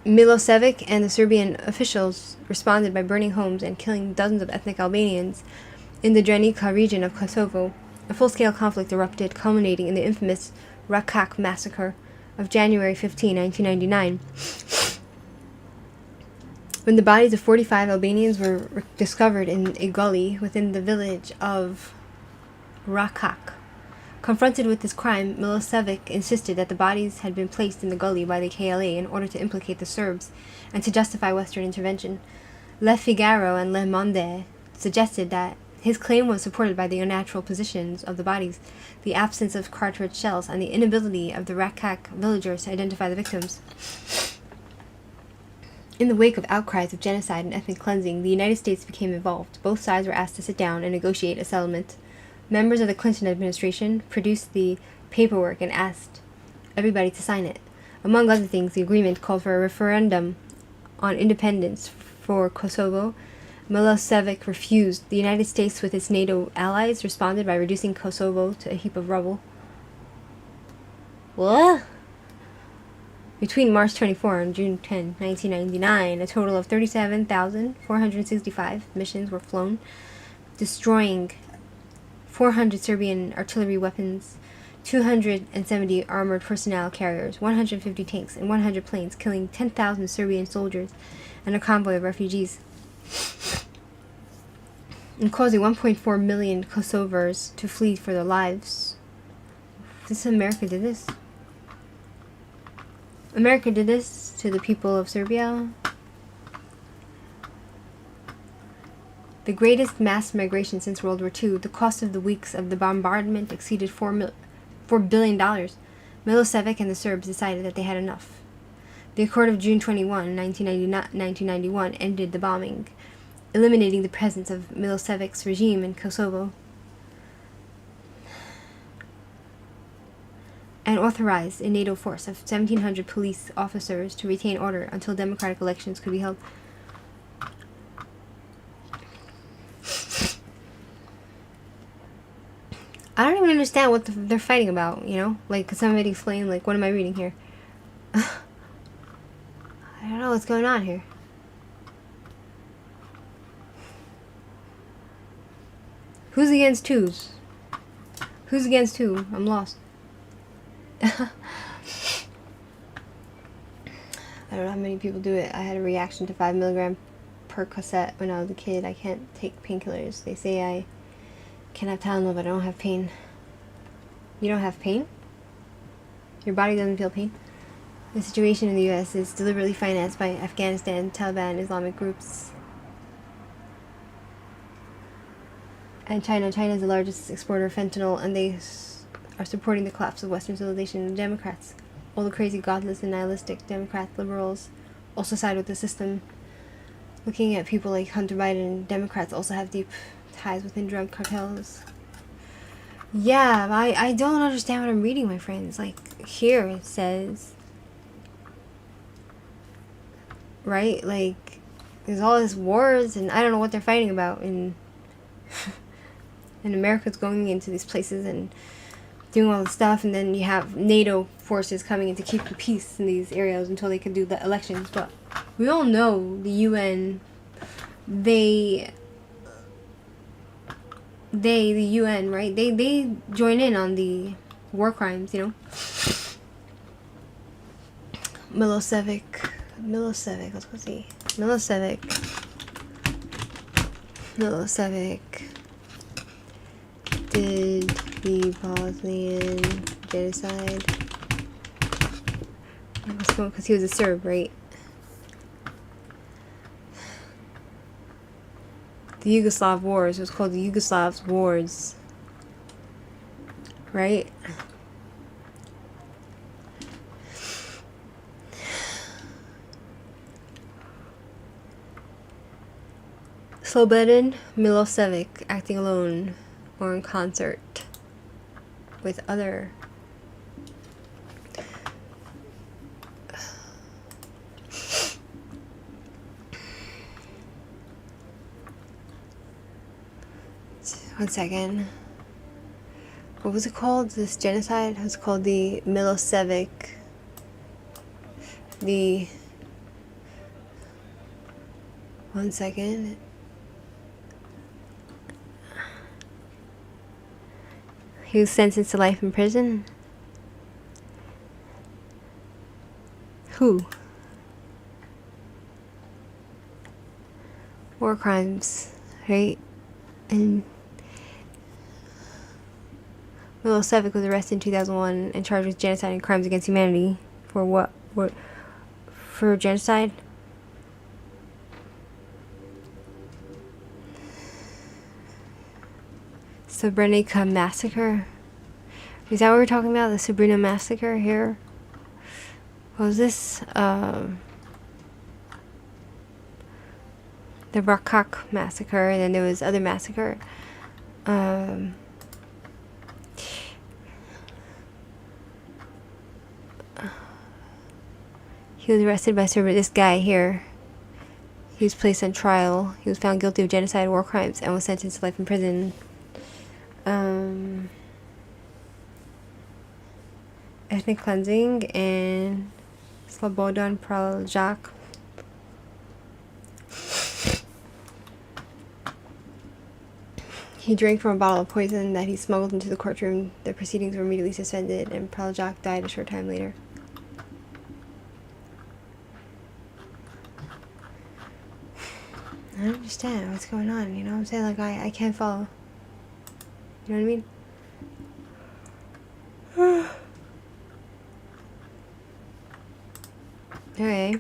Milosevic and the Serbian officials responded by burning homes and killing dozens of ethnic Albanians in the Drenica region of Kosovo. A full-scale conflict erupted, culminating in the infamous Rakak massacre of January 15, 1999, when the bodies of 45 Albanians were discovered in a gully within the village of Rakak. Confronted with this crime, Milosevic insisted that the bodies had been placed in the gully by the KLA in order to implicate the Serbs and to justify Western intervention. Le Figaro and Le Monde suggested that his claim was supported by the unnatural positions of the bodies, the absence of cartridge shells, and the inability of the Rakak villagers to identify the victims. In the wake of outcries of genocide and ethnic cleansing, the United States became involved. Both sides were asked to sit down and negotiate a settlement. Members of the Clinton administration produced the paperwork and asked everybody to sign it. Among other things, the agreement called for a referendum on independence for Kosovo. Milosevic refused. The United States, with its NATO allies, responded by reducing Kosovo to a heap of rubble. What? Between March 24 and June 10, 1999, a total of 37,465 missions were flown, destroying 400 Serbian artillery weapons, 270 armored personnel carriers, 150 tanks, and 100 planes, killing 10,000 Serbian soldiers and a convoy of refugees, and causing 1.4 million Kosovars to flee for their lives. This America did this. America did this to the people of Serbia. The greatest mass migration since World War II, the cost of the weeks of the bombardment exceeded $4 billion. Milosevic and the Serbs decided that they had enough. The Accord of June 21, 1991 ended the bombing, eliminating the presence of Milosevic's regime in Kosovo, and authorized a NATO force of 1,700 police officers to retain order until democratic elections could be held. I don't even understand what they're fighting about, you know? Like, could somebody explain, like, what am I reading here? I don't know what's going on here. Who's against whose? Who's against who? I'm lost. I don't know how many people do it. I had a reaction to 5 milligram Percocet when I was a kid. I can't take painkillers. They say I can have Tylenol, but I don't have pain. You don't have pain? Your body doesn't feel pain? The situation in the U.S. is deliberately financed by Afghanistan, Taliban, Islamic groups, and China. China is the largest exporter of fentanyl, and they are supporting the collapse of Western civilization. The Democrats, all the crazy, godless, and nihilistic Democrats, liberals, also side with the system. Looking at people like Hunter Biden, Democrats also have deep ties within drug cartels. Yeah, I don't understand what I'm reading, my friends. Like, here it says, right, like, there's all this wars, and I don't know what they're fighting about, and America's going into these places and doing all this stuff, and then you have NATO forces coming in to keep the peace in these areas until they can do the elections. But we all know the UN, the UN, right? They join in on the war crimes, you know. Milosevic, let's go see. Milosevic did the Bosnian genocide. Because he was a Serb, right? The Yugoslav Wars. It was called the Yugoslav Wars. Right? Slobodan Milosevic, acting alone or in concert with other one second. What was it called? This genocide? It was called the Milosevic. One second. He was sentenced to life in prison. Who? War crimes, right? And Milosevic was arrested in 2001 and charged with genocide and crimes against humanity. For what? For genocide? Srebrenica massacre. Is that what we're talking about? The Srebrenica massacre here? What was this? The Rakak massacre, and then there was other massacre. He was arrested by this guy here. He was placed on trial. He was found guilty of genocide, war crimes, and was sentenced to life in prison. ethnic cleansing and Slobodan Praljak. He drank from a bottle of poison that he smuggled into the courtroom. The proceedings were immediately suspended, and Praljak died a short time later. I don't understand what's going on, you know what I'm saying? Like, I can't follow. You know what I mean? Okay.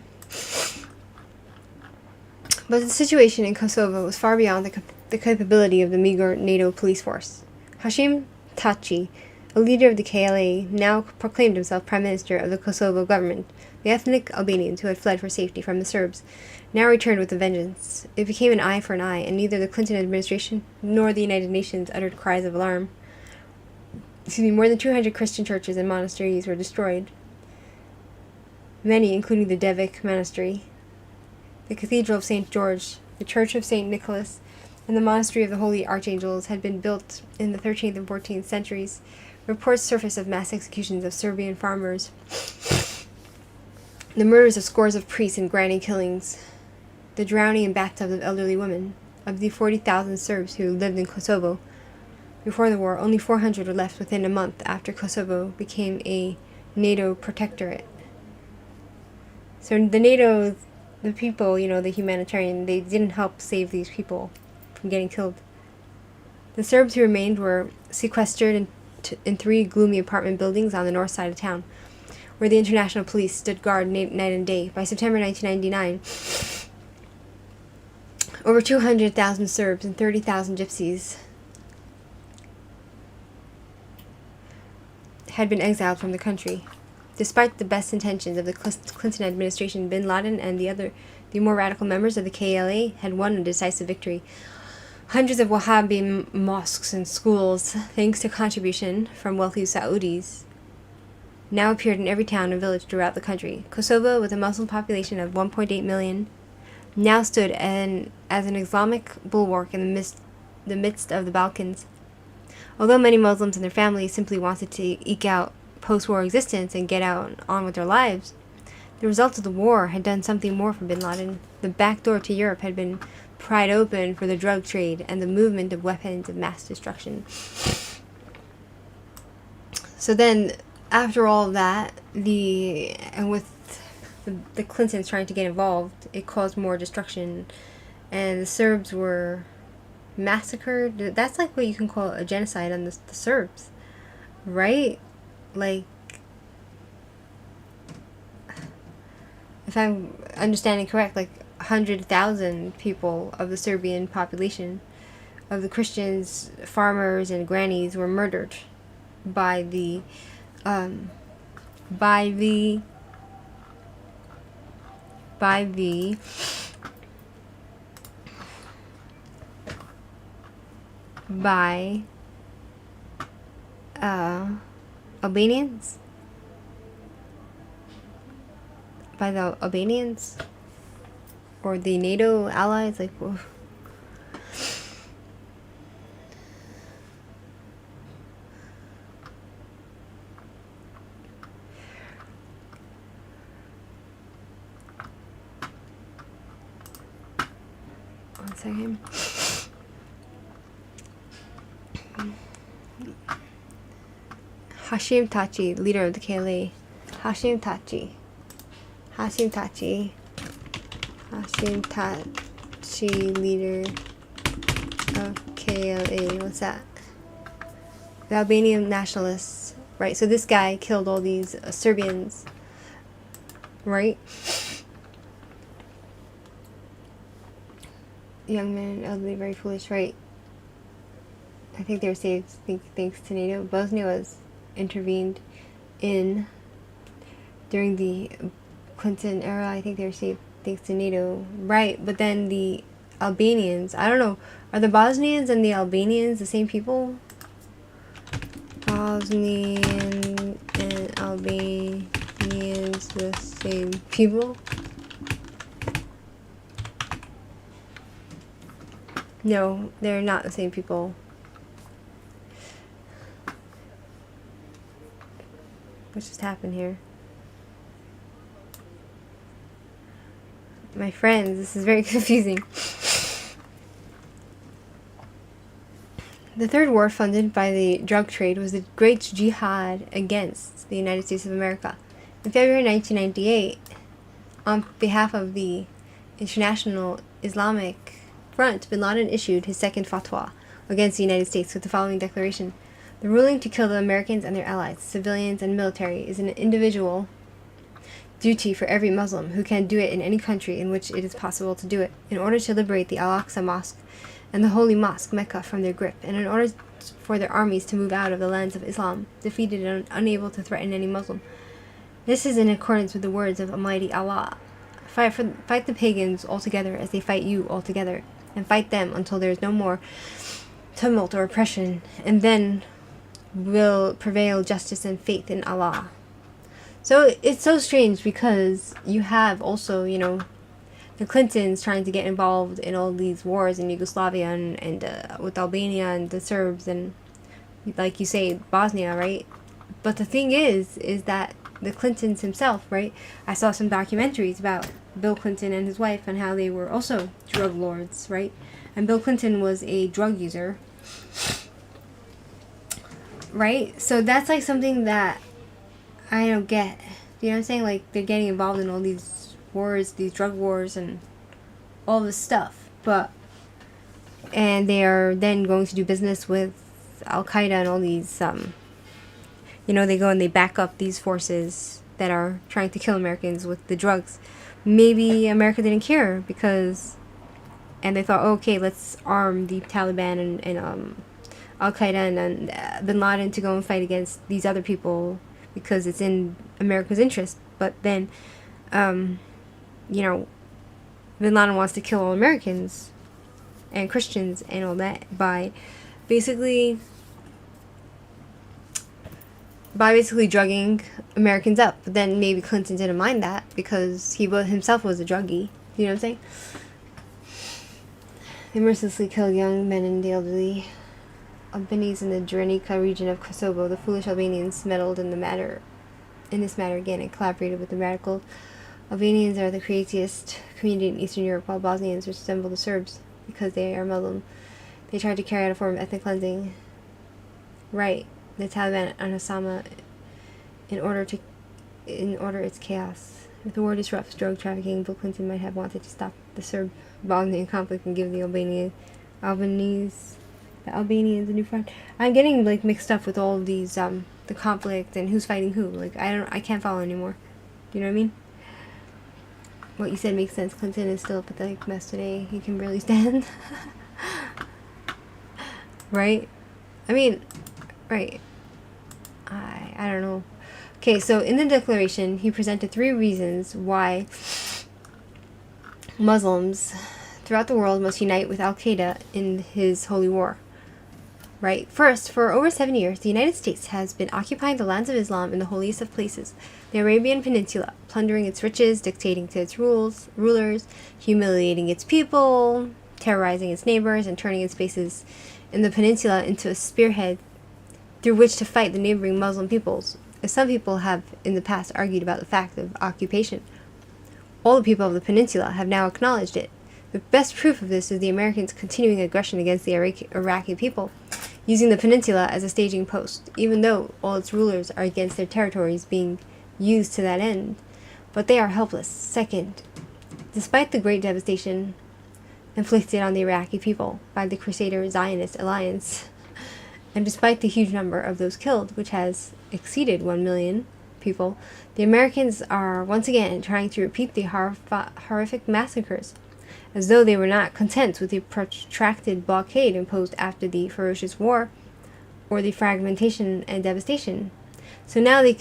But the situation in Kosovo was far beyond the capability of the meager NATO police force. Hashim Taci, a leader of the KLA, now proclaimed himself Prime Minister of the Kosovo government. The ethnic Albanians who had fled for safety from the Serbs now returned with a vengeance. It became an eye for an eye, and neither the Clinton administration nor the United Nations uttered cries of alarm. More than 200 Christian churches and monasteries were destroyed. Many, including the Devik Monastery, the Cathedral of St. George, the Church of St. Nicholas, and the Monastery of the Holy Archangels had been built in the 13th and 14th centuries. Reports surfaced of mass executions of Serbian farmers, the murders of scores of priests and grinding killings, the drowning in bathtubs of elderly women. Of the 40,000 Serbs who lived in Kosovo before the war, only 400 were left within a month after Kosovo became a NATO protectorate. So the NATO, the people, you know, the humanitarian, they didn't help save these people from getting killed. The Serbs who remained were sequestered in 3 gloomy apartment buildings on the north side of town, where the international police stood guard night and day. By September 1999, over 200,000 Serbs and 30,000 Gypsies had been exiled from the country. Despite the best intentions of the Clinton administration, bin Laden and the more radical members of the KLA had won a decisive victory. Hundreds of Wahhabi mosques and schools, thanks to contribution from wealthy Saudis, now appeared in every town and village throughout the country. Kosovo, with a Muslim population of 1.8 million, now stood as an Islamic bulwark in the midst of the Balkans. Although many Muslims and their families simply wanted to eke out post-war existence and get on with their lives, the results of the war had done something more for bin Laden. The back door to Europe had been pried open for the drug trade and the movement of weapons of mass destruction. So then, after all of that, with the Clintons trying to get involved, it caused more destruction, and the Serbs were massacred. That's like what you can call a genocide on the Serbs, right? Like, if I'm understanding correct, like 100,000 people of the Serbian population, of the Christians, farmers, and grannies were murdered by the Albanians? By the Albanians? Or the NATO allies? Like, whoa. One second. Hashim Taci, leader of the KLA. Hashim Taci, leader of KLA. What's that? The Albanian nationalists, right? So this guy killed all these Serbians, right? Young men, elderly, very foolish, right? I think they were saved thanks to NATO. Bosnia was intervened in during the Clinton era. I think they were saved thanks to NATO, right? But then the Albanians, I don't know, are the Bosnians and the Albanians the same people? Bosnian and Albanians the same people? No, they're not the same people. What just happened here? My friends, this is very confusing. The third war funded by the drug trade was the Great Jihad against the United States of America. In February 1998, on behalf of the International Islamic Front, bin Laden issued his second fatwa against the United States with the following declaration: the ruling to kill the Americans and their allies, civilians and military, is an individual duty for every Muslim who can do it in any country in which it is possible to do it, in order to liberate the Al-Aqsa Mosque and the Holy Mosque, Mecca, from their grip, and in order for their armies to move out of the lands of Islam, defeated and unable to threaten any Muslim. This is in accordance with the words of Almighty Allah. Fight the pagans altogether as they fight you altogether, and fight them until there is no more tumult or oppression, and then will prevail justice and faith in Allah. So it's so strange because you have also, the Clintons trying to get involved in all these wars in Yugoslavia and with Albania and the Serbs and, like you say, Bosnia, right? But the thing is that the Clintons himself, right? I saw some documentaries about Bill Clinton and his wife and how they were also drug lords, right? And Bill Clinton was a drug user, right? So that's like something that I don't get. You know what I'm saying? Like, they're getting involved in all these wars, these drug wars and all this stuff. And they are then going to do business with Al-Qaeda and all these, they go and they back up these forces that are trying to kill Americans with the drugs. Maybe America didn't care and they thought, oh, okay, let's arm the Taliban and Al-Qaeda and bin Laden to go and fight against these other people because it's in America's interest. But then, bin Laden wants to kill all Americans and Christians and all that by basically drugging Americans up. But then maybe Clinton didn't mind that because he himself was a druggie. You know what I'm saying? They mercilessly killed young men and the elderly. Albanese in the Drenica region of Kosovo, the foolish Albanians meddled in this matter again and collaborated with the radical. Albanians are the craziest community in Eastern Europe, while Bosnians resemble the Serbs because they are Muslim. They tried to carry out a form of ethnic cleansing. Right, the Taliban and Osama in order its chaos. If the war disrupts drug trafficking, Bill Clinton might have wanted to stop the Serb-Bosnian conflict and give the Albanians a new front. I'm getting mixed up with all of these the conflict and who's fighting who. I can't follow anymore. You know what I mean? What you said makes sense. Clinton is still a pathetic mess today. He can barely stand. Right? I mean, right. I don't know. Okay, so in the declaration, he presented 3 reasons why Muslims throughout the world must unite with Al-Qaeda in his holy war. Right? First, for over 7 years, the United States has been occupying the lands of Islam in the holiest of places, the Arabian Peninsula, plundering its riches, dictating to its rulers, humiliating its people, terrorizing its neighbors, and turning its bases in the peninsula into a spearhead through which to fight the neighboring Muslim peoples, as some people have in the past argued about the fact of occupation. All the people of the peninsula have now acknowledged it. The best proof of this is the Americans' continuing aggression against the Iraqi people, using the peninsula as a staging post, even though all its rulers are against their territories being used to that end. But they are helpless. Second, despite the great devastation inflicted on the Iraqi people by the Crusader Zionist alliance, and despite the huge number of those killed, which has exceeded 1 million people, the Americans are once again trying to repeat the horrific massacres, as though they were not content with the protracted blockade imposed after the ferocious war, or the fragmentation and devastation. So now they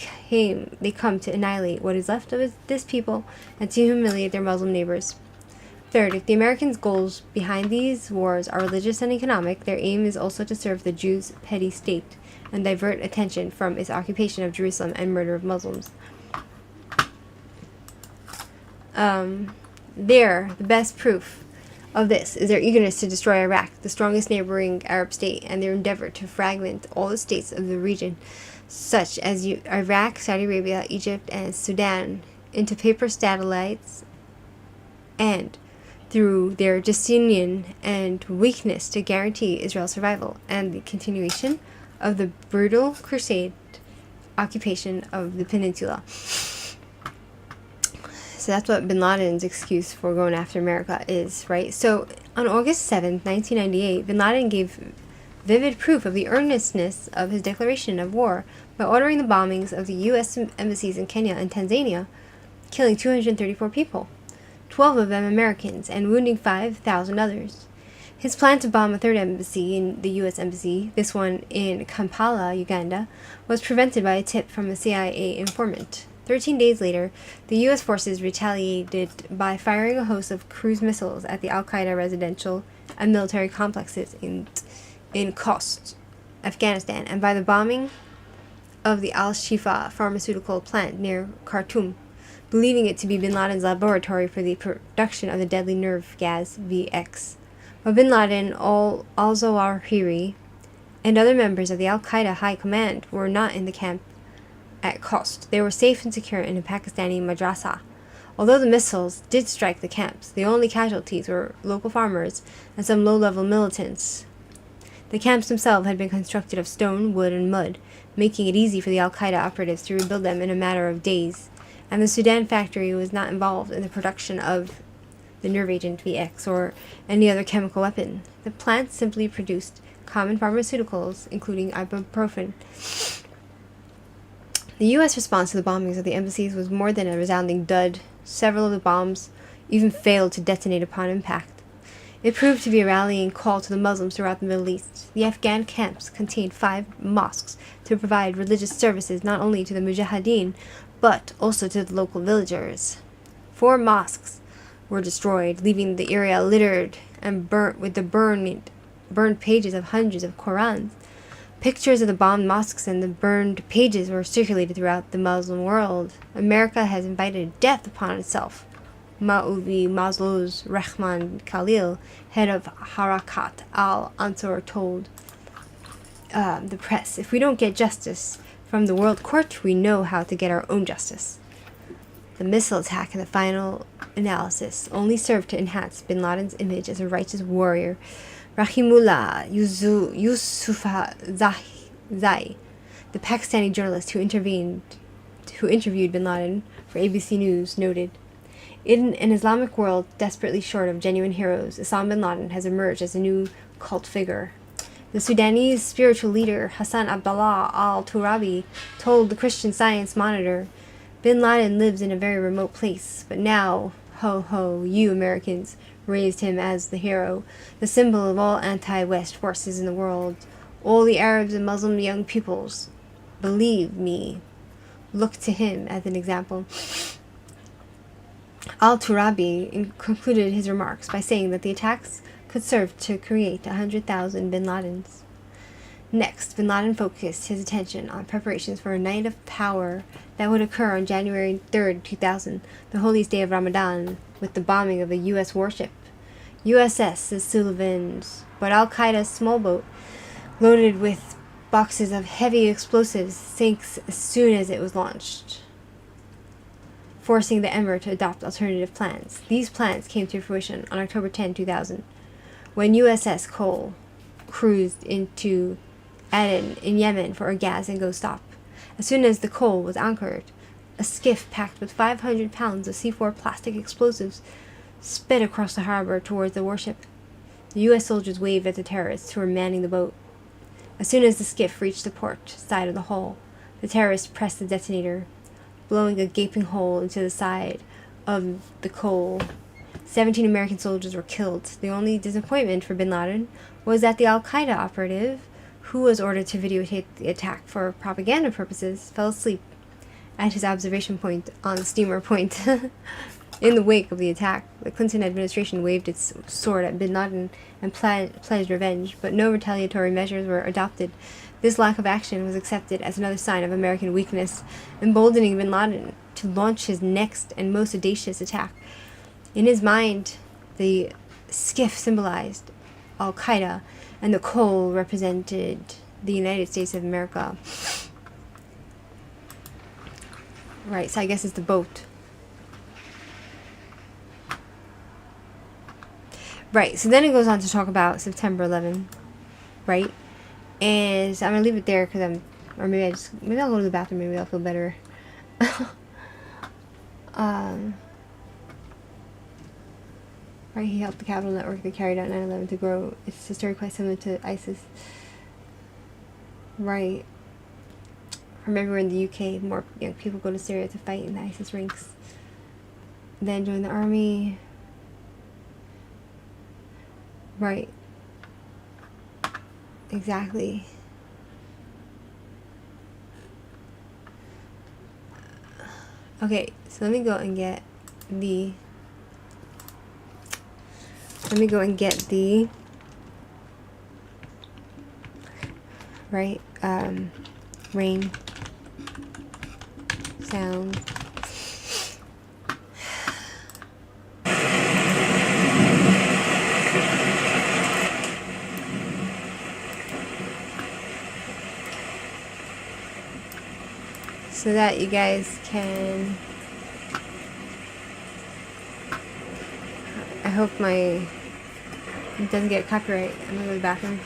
come to annihilate what is left of this people and to humiliate their Muslim neighbors. Third, if the Americans' goals behind these wars are religious and economic, their aim is also to serve the Jews' petty state and divert attention from its occupation of Jerusalem and murder of Muslims. The best proof of this is their eagerness to destroy Iraq, the strongest neighboring Arab state, and their endeavor to fragment all the states of the region such as Iraq, Saudi Arabia, Egypt, and Sudan, into paper satellites, and through their disunion and weakness to guarantee Israel's survival and the continuation of the brutal crusade occupation of the peninsula. So that's what bin Laden's excuse for going after America is, right? So on August 7th, 1998, bin Laden gave vivid proof of the earnestness of his declaration of war by ordering the bombings of the U.S. embassies in Kenya and Tanzania, killing 234 people, 12 of them Americans, and wounding 5,000 others. His plan to bomb a third embassy, in the U.S. Embassy, this one in Kampala, Uganda, was prevented by a tip from a CIA informant. 13 days later, the U.S. forces retaliated by firing a host of cruise missiles at the al-Qaeda residential and military complexes in Khost, Afghanistan, and by the bombing of the Al-Shifa pharmaceutical plant near Khartoum, believing it to be bin Laden's laboratory for the production of the deadly nerve gas VX. But bin Laden, al-Zawahiri, and other members of the al-Qaeda high command were not in the camp at Khost. They were safe and secure in a Pakistani madrasa. Although the missiles did strike the camps, the only casualties were local farmers and some low-level militants. The camps themselves had been constructed of stone, wood, and mud, making it easy for the al-Qaeda operatives to rebuild them in a matter of days, and the Sudan factory was not involved in the production of the nerve agent VX or any other chemical weapon. The plant simply produced common pharmaceuticals, including ibuprofen. The U.S. response to the bombings of the embassies was more than a resounding dud. Several of the bombs even failed to detonate upon impact. It proved to be a rallying call to the Muslims throughout the Middle East. The Afghan camps contained 5 mosques to provide religious services not only to the Mujahideen, but also to the local villagers. 4 mosques were destroyed, leaving the area littered and burnt with the burned pages of hundreds of Qurans. Pictures of the bombed mosques and the burned pages were circulated throughout the Muslim world. America has invited death upon itself. Ma'uvi Mazlouz Rahman Khalil, head of Harakat al-Ansar, told the press, "If we don't get justice from the World Court, we know how to get our own justice." The missile attack and the final analysis only served to enhance bin Laden's image as a righteous warrior. Rahimullah Yousufzai, the Pakistani journalist who interviewed bin Laden for ABC News, noted, "In an Islamic world desperately short of genuine heroes, Osama bin Laden has emerged as a new cult figure." The Sudanese spiritual leader Hassan Abdullah al-Turabi told the Christian Science Monitor, "Bin Laden lives in a very remote place, but now, ho ho, you Americans raised him as the hero, the symbol of all anti-West forces in the world. All the Arabs and Muslim young peoples, believe me, look to him as an example." Al-Turabi concluded his remarks by saying that the attacks could serve to create 100,000 bin Ladens. Next, bin Laden focused his attention on preparations for a night of power that would occur on January 3rd, 2000, the holiest day of Ramadan, with the bombing of a U.S. warship, USS Sullivan's, but al-Qaeda's small boat, loaded with boxes of heavy explosives, sinks as soon as it was launched, forcing the Emir to adopt alternative plans. These plans came to fruition on October 10, 2000, when USS Cole cruised into Aden in Yemen for a gas and go stop. As soon as the Cole was anchored, a skiff packed with 500 pounds of C4 plastic explosives sped across the harbor towards the warship. The U.S. soldiers waved at the terrorists who were manning the boat. As soon as the skiff reached the port side of the hull, the terrorists pressed the detonator, blowing a gaping hole into the side of the Cole. 17 American soldiers were killed. The only disappointment for bin Laden was that the al-Qaeda operative, who was ordered to videotape the attack for propaganda purposes, fell asleep at his observation point on Steamer Point. In the wake of the attack, the Clinton administration waved its sword at bin Laden and pledged revenge, but no retaliatory measures were adopted. This lack of action was accepted as another sign of American weakness, emboldening bin Laden to launch his next and most audacious attack. In his mind, the skiff symbolized al-Qaeda, and the Cole represented the United States of America. Right, so I guess it's the boat. Right, so then it goes on to talk about September 11th, right? And so I'm gonna leave it there because maybe I'll go to the bathroom. Maybe I'll feel better. Right, he helped the capital network that carried out 9/11 to grow. It's a story quite similar to ISIS. Right. From everywhere in the UK, more young people go to Syria to fight in the ISIS ranks. Then join the army. Right. Exactly. Okay, so let me go and get the right rain sound. So that you guys can, I hope it doesn't get copyright. I'm gonna go to the bathroom.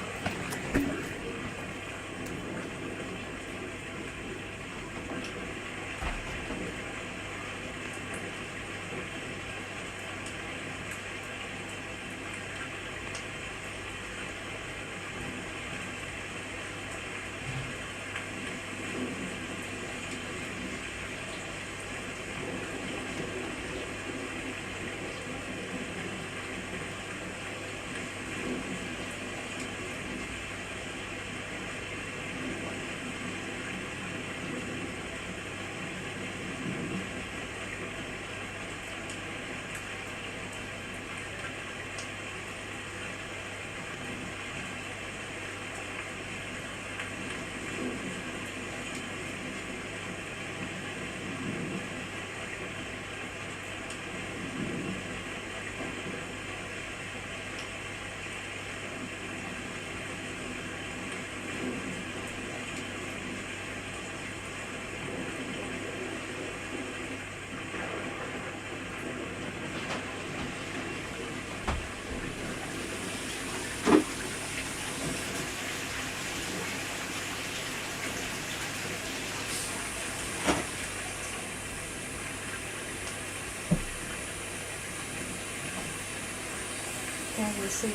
Yeah, we'll see.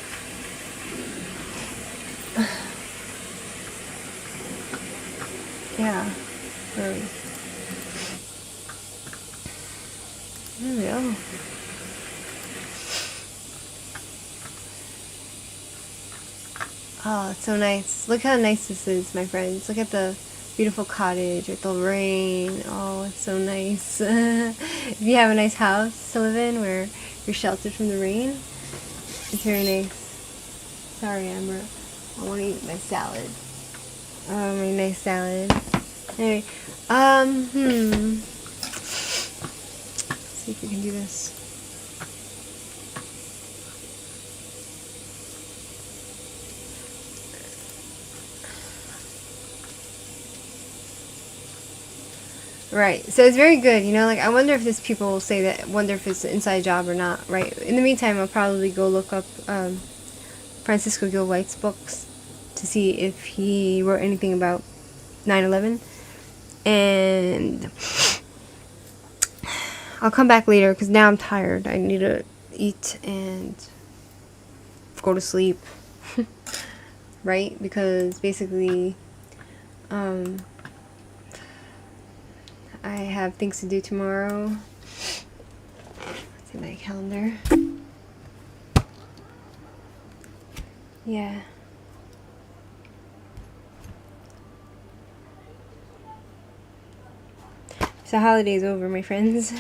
Yeah. There we go. Oh, it's so nice. Look how nice this is, my friends. Look at the beautiful cottage with the rain. Oh, it's so nice. If you have a nice house to live in where you're sheltered from the rain, it's very nice. Sorry, Amber. I want to eat my salad. Oh, my nice salad. Anyway, let's see if we can do this. Right, so it's very good, you know, like, I wonder if these people will say that, wonder if it's an inside job or not, right? In the meantime, I'll probably go look up, Francisco Gil White's books to see if he wrote anything about 9/11, and I'll come back later, because now I'm tired. I need to eat and go to sleep, right? Because basically, I have things to do tomorrow. Let's see my calendar. Yeah. So holiday's over, my friends.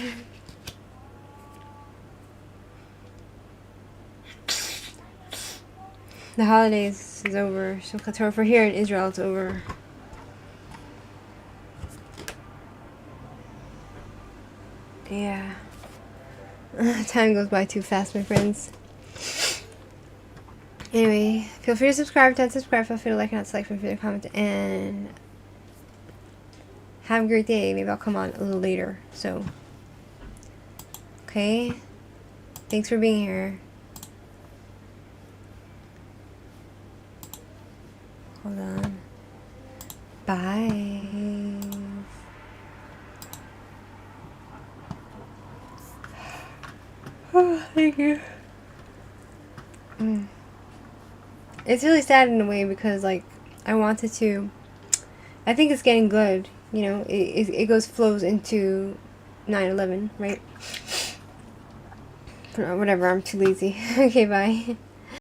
The holidays is over. So for here in Israel, it's over. Yeah. Time goes by too fast, my friends. Anyway, feel free to subscribe, to unsubscribe, feel free to like and not dislike, feel free to comment, and have a great day. Maybe I'll come on a little later. So, okay. Thanks for being here. Hold on. Bye. Oh, thank you. It's really sad in a way because, like, I wanted to. I think it's getting good. You know, it flows into 9/11, right? Whatever. I'm too lazy. Okay, bye.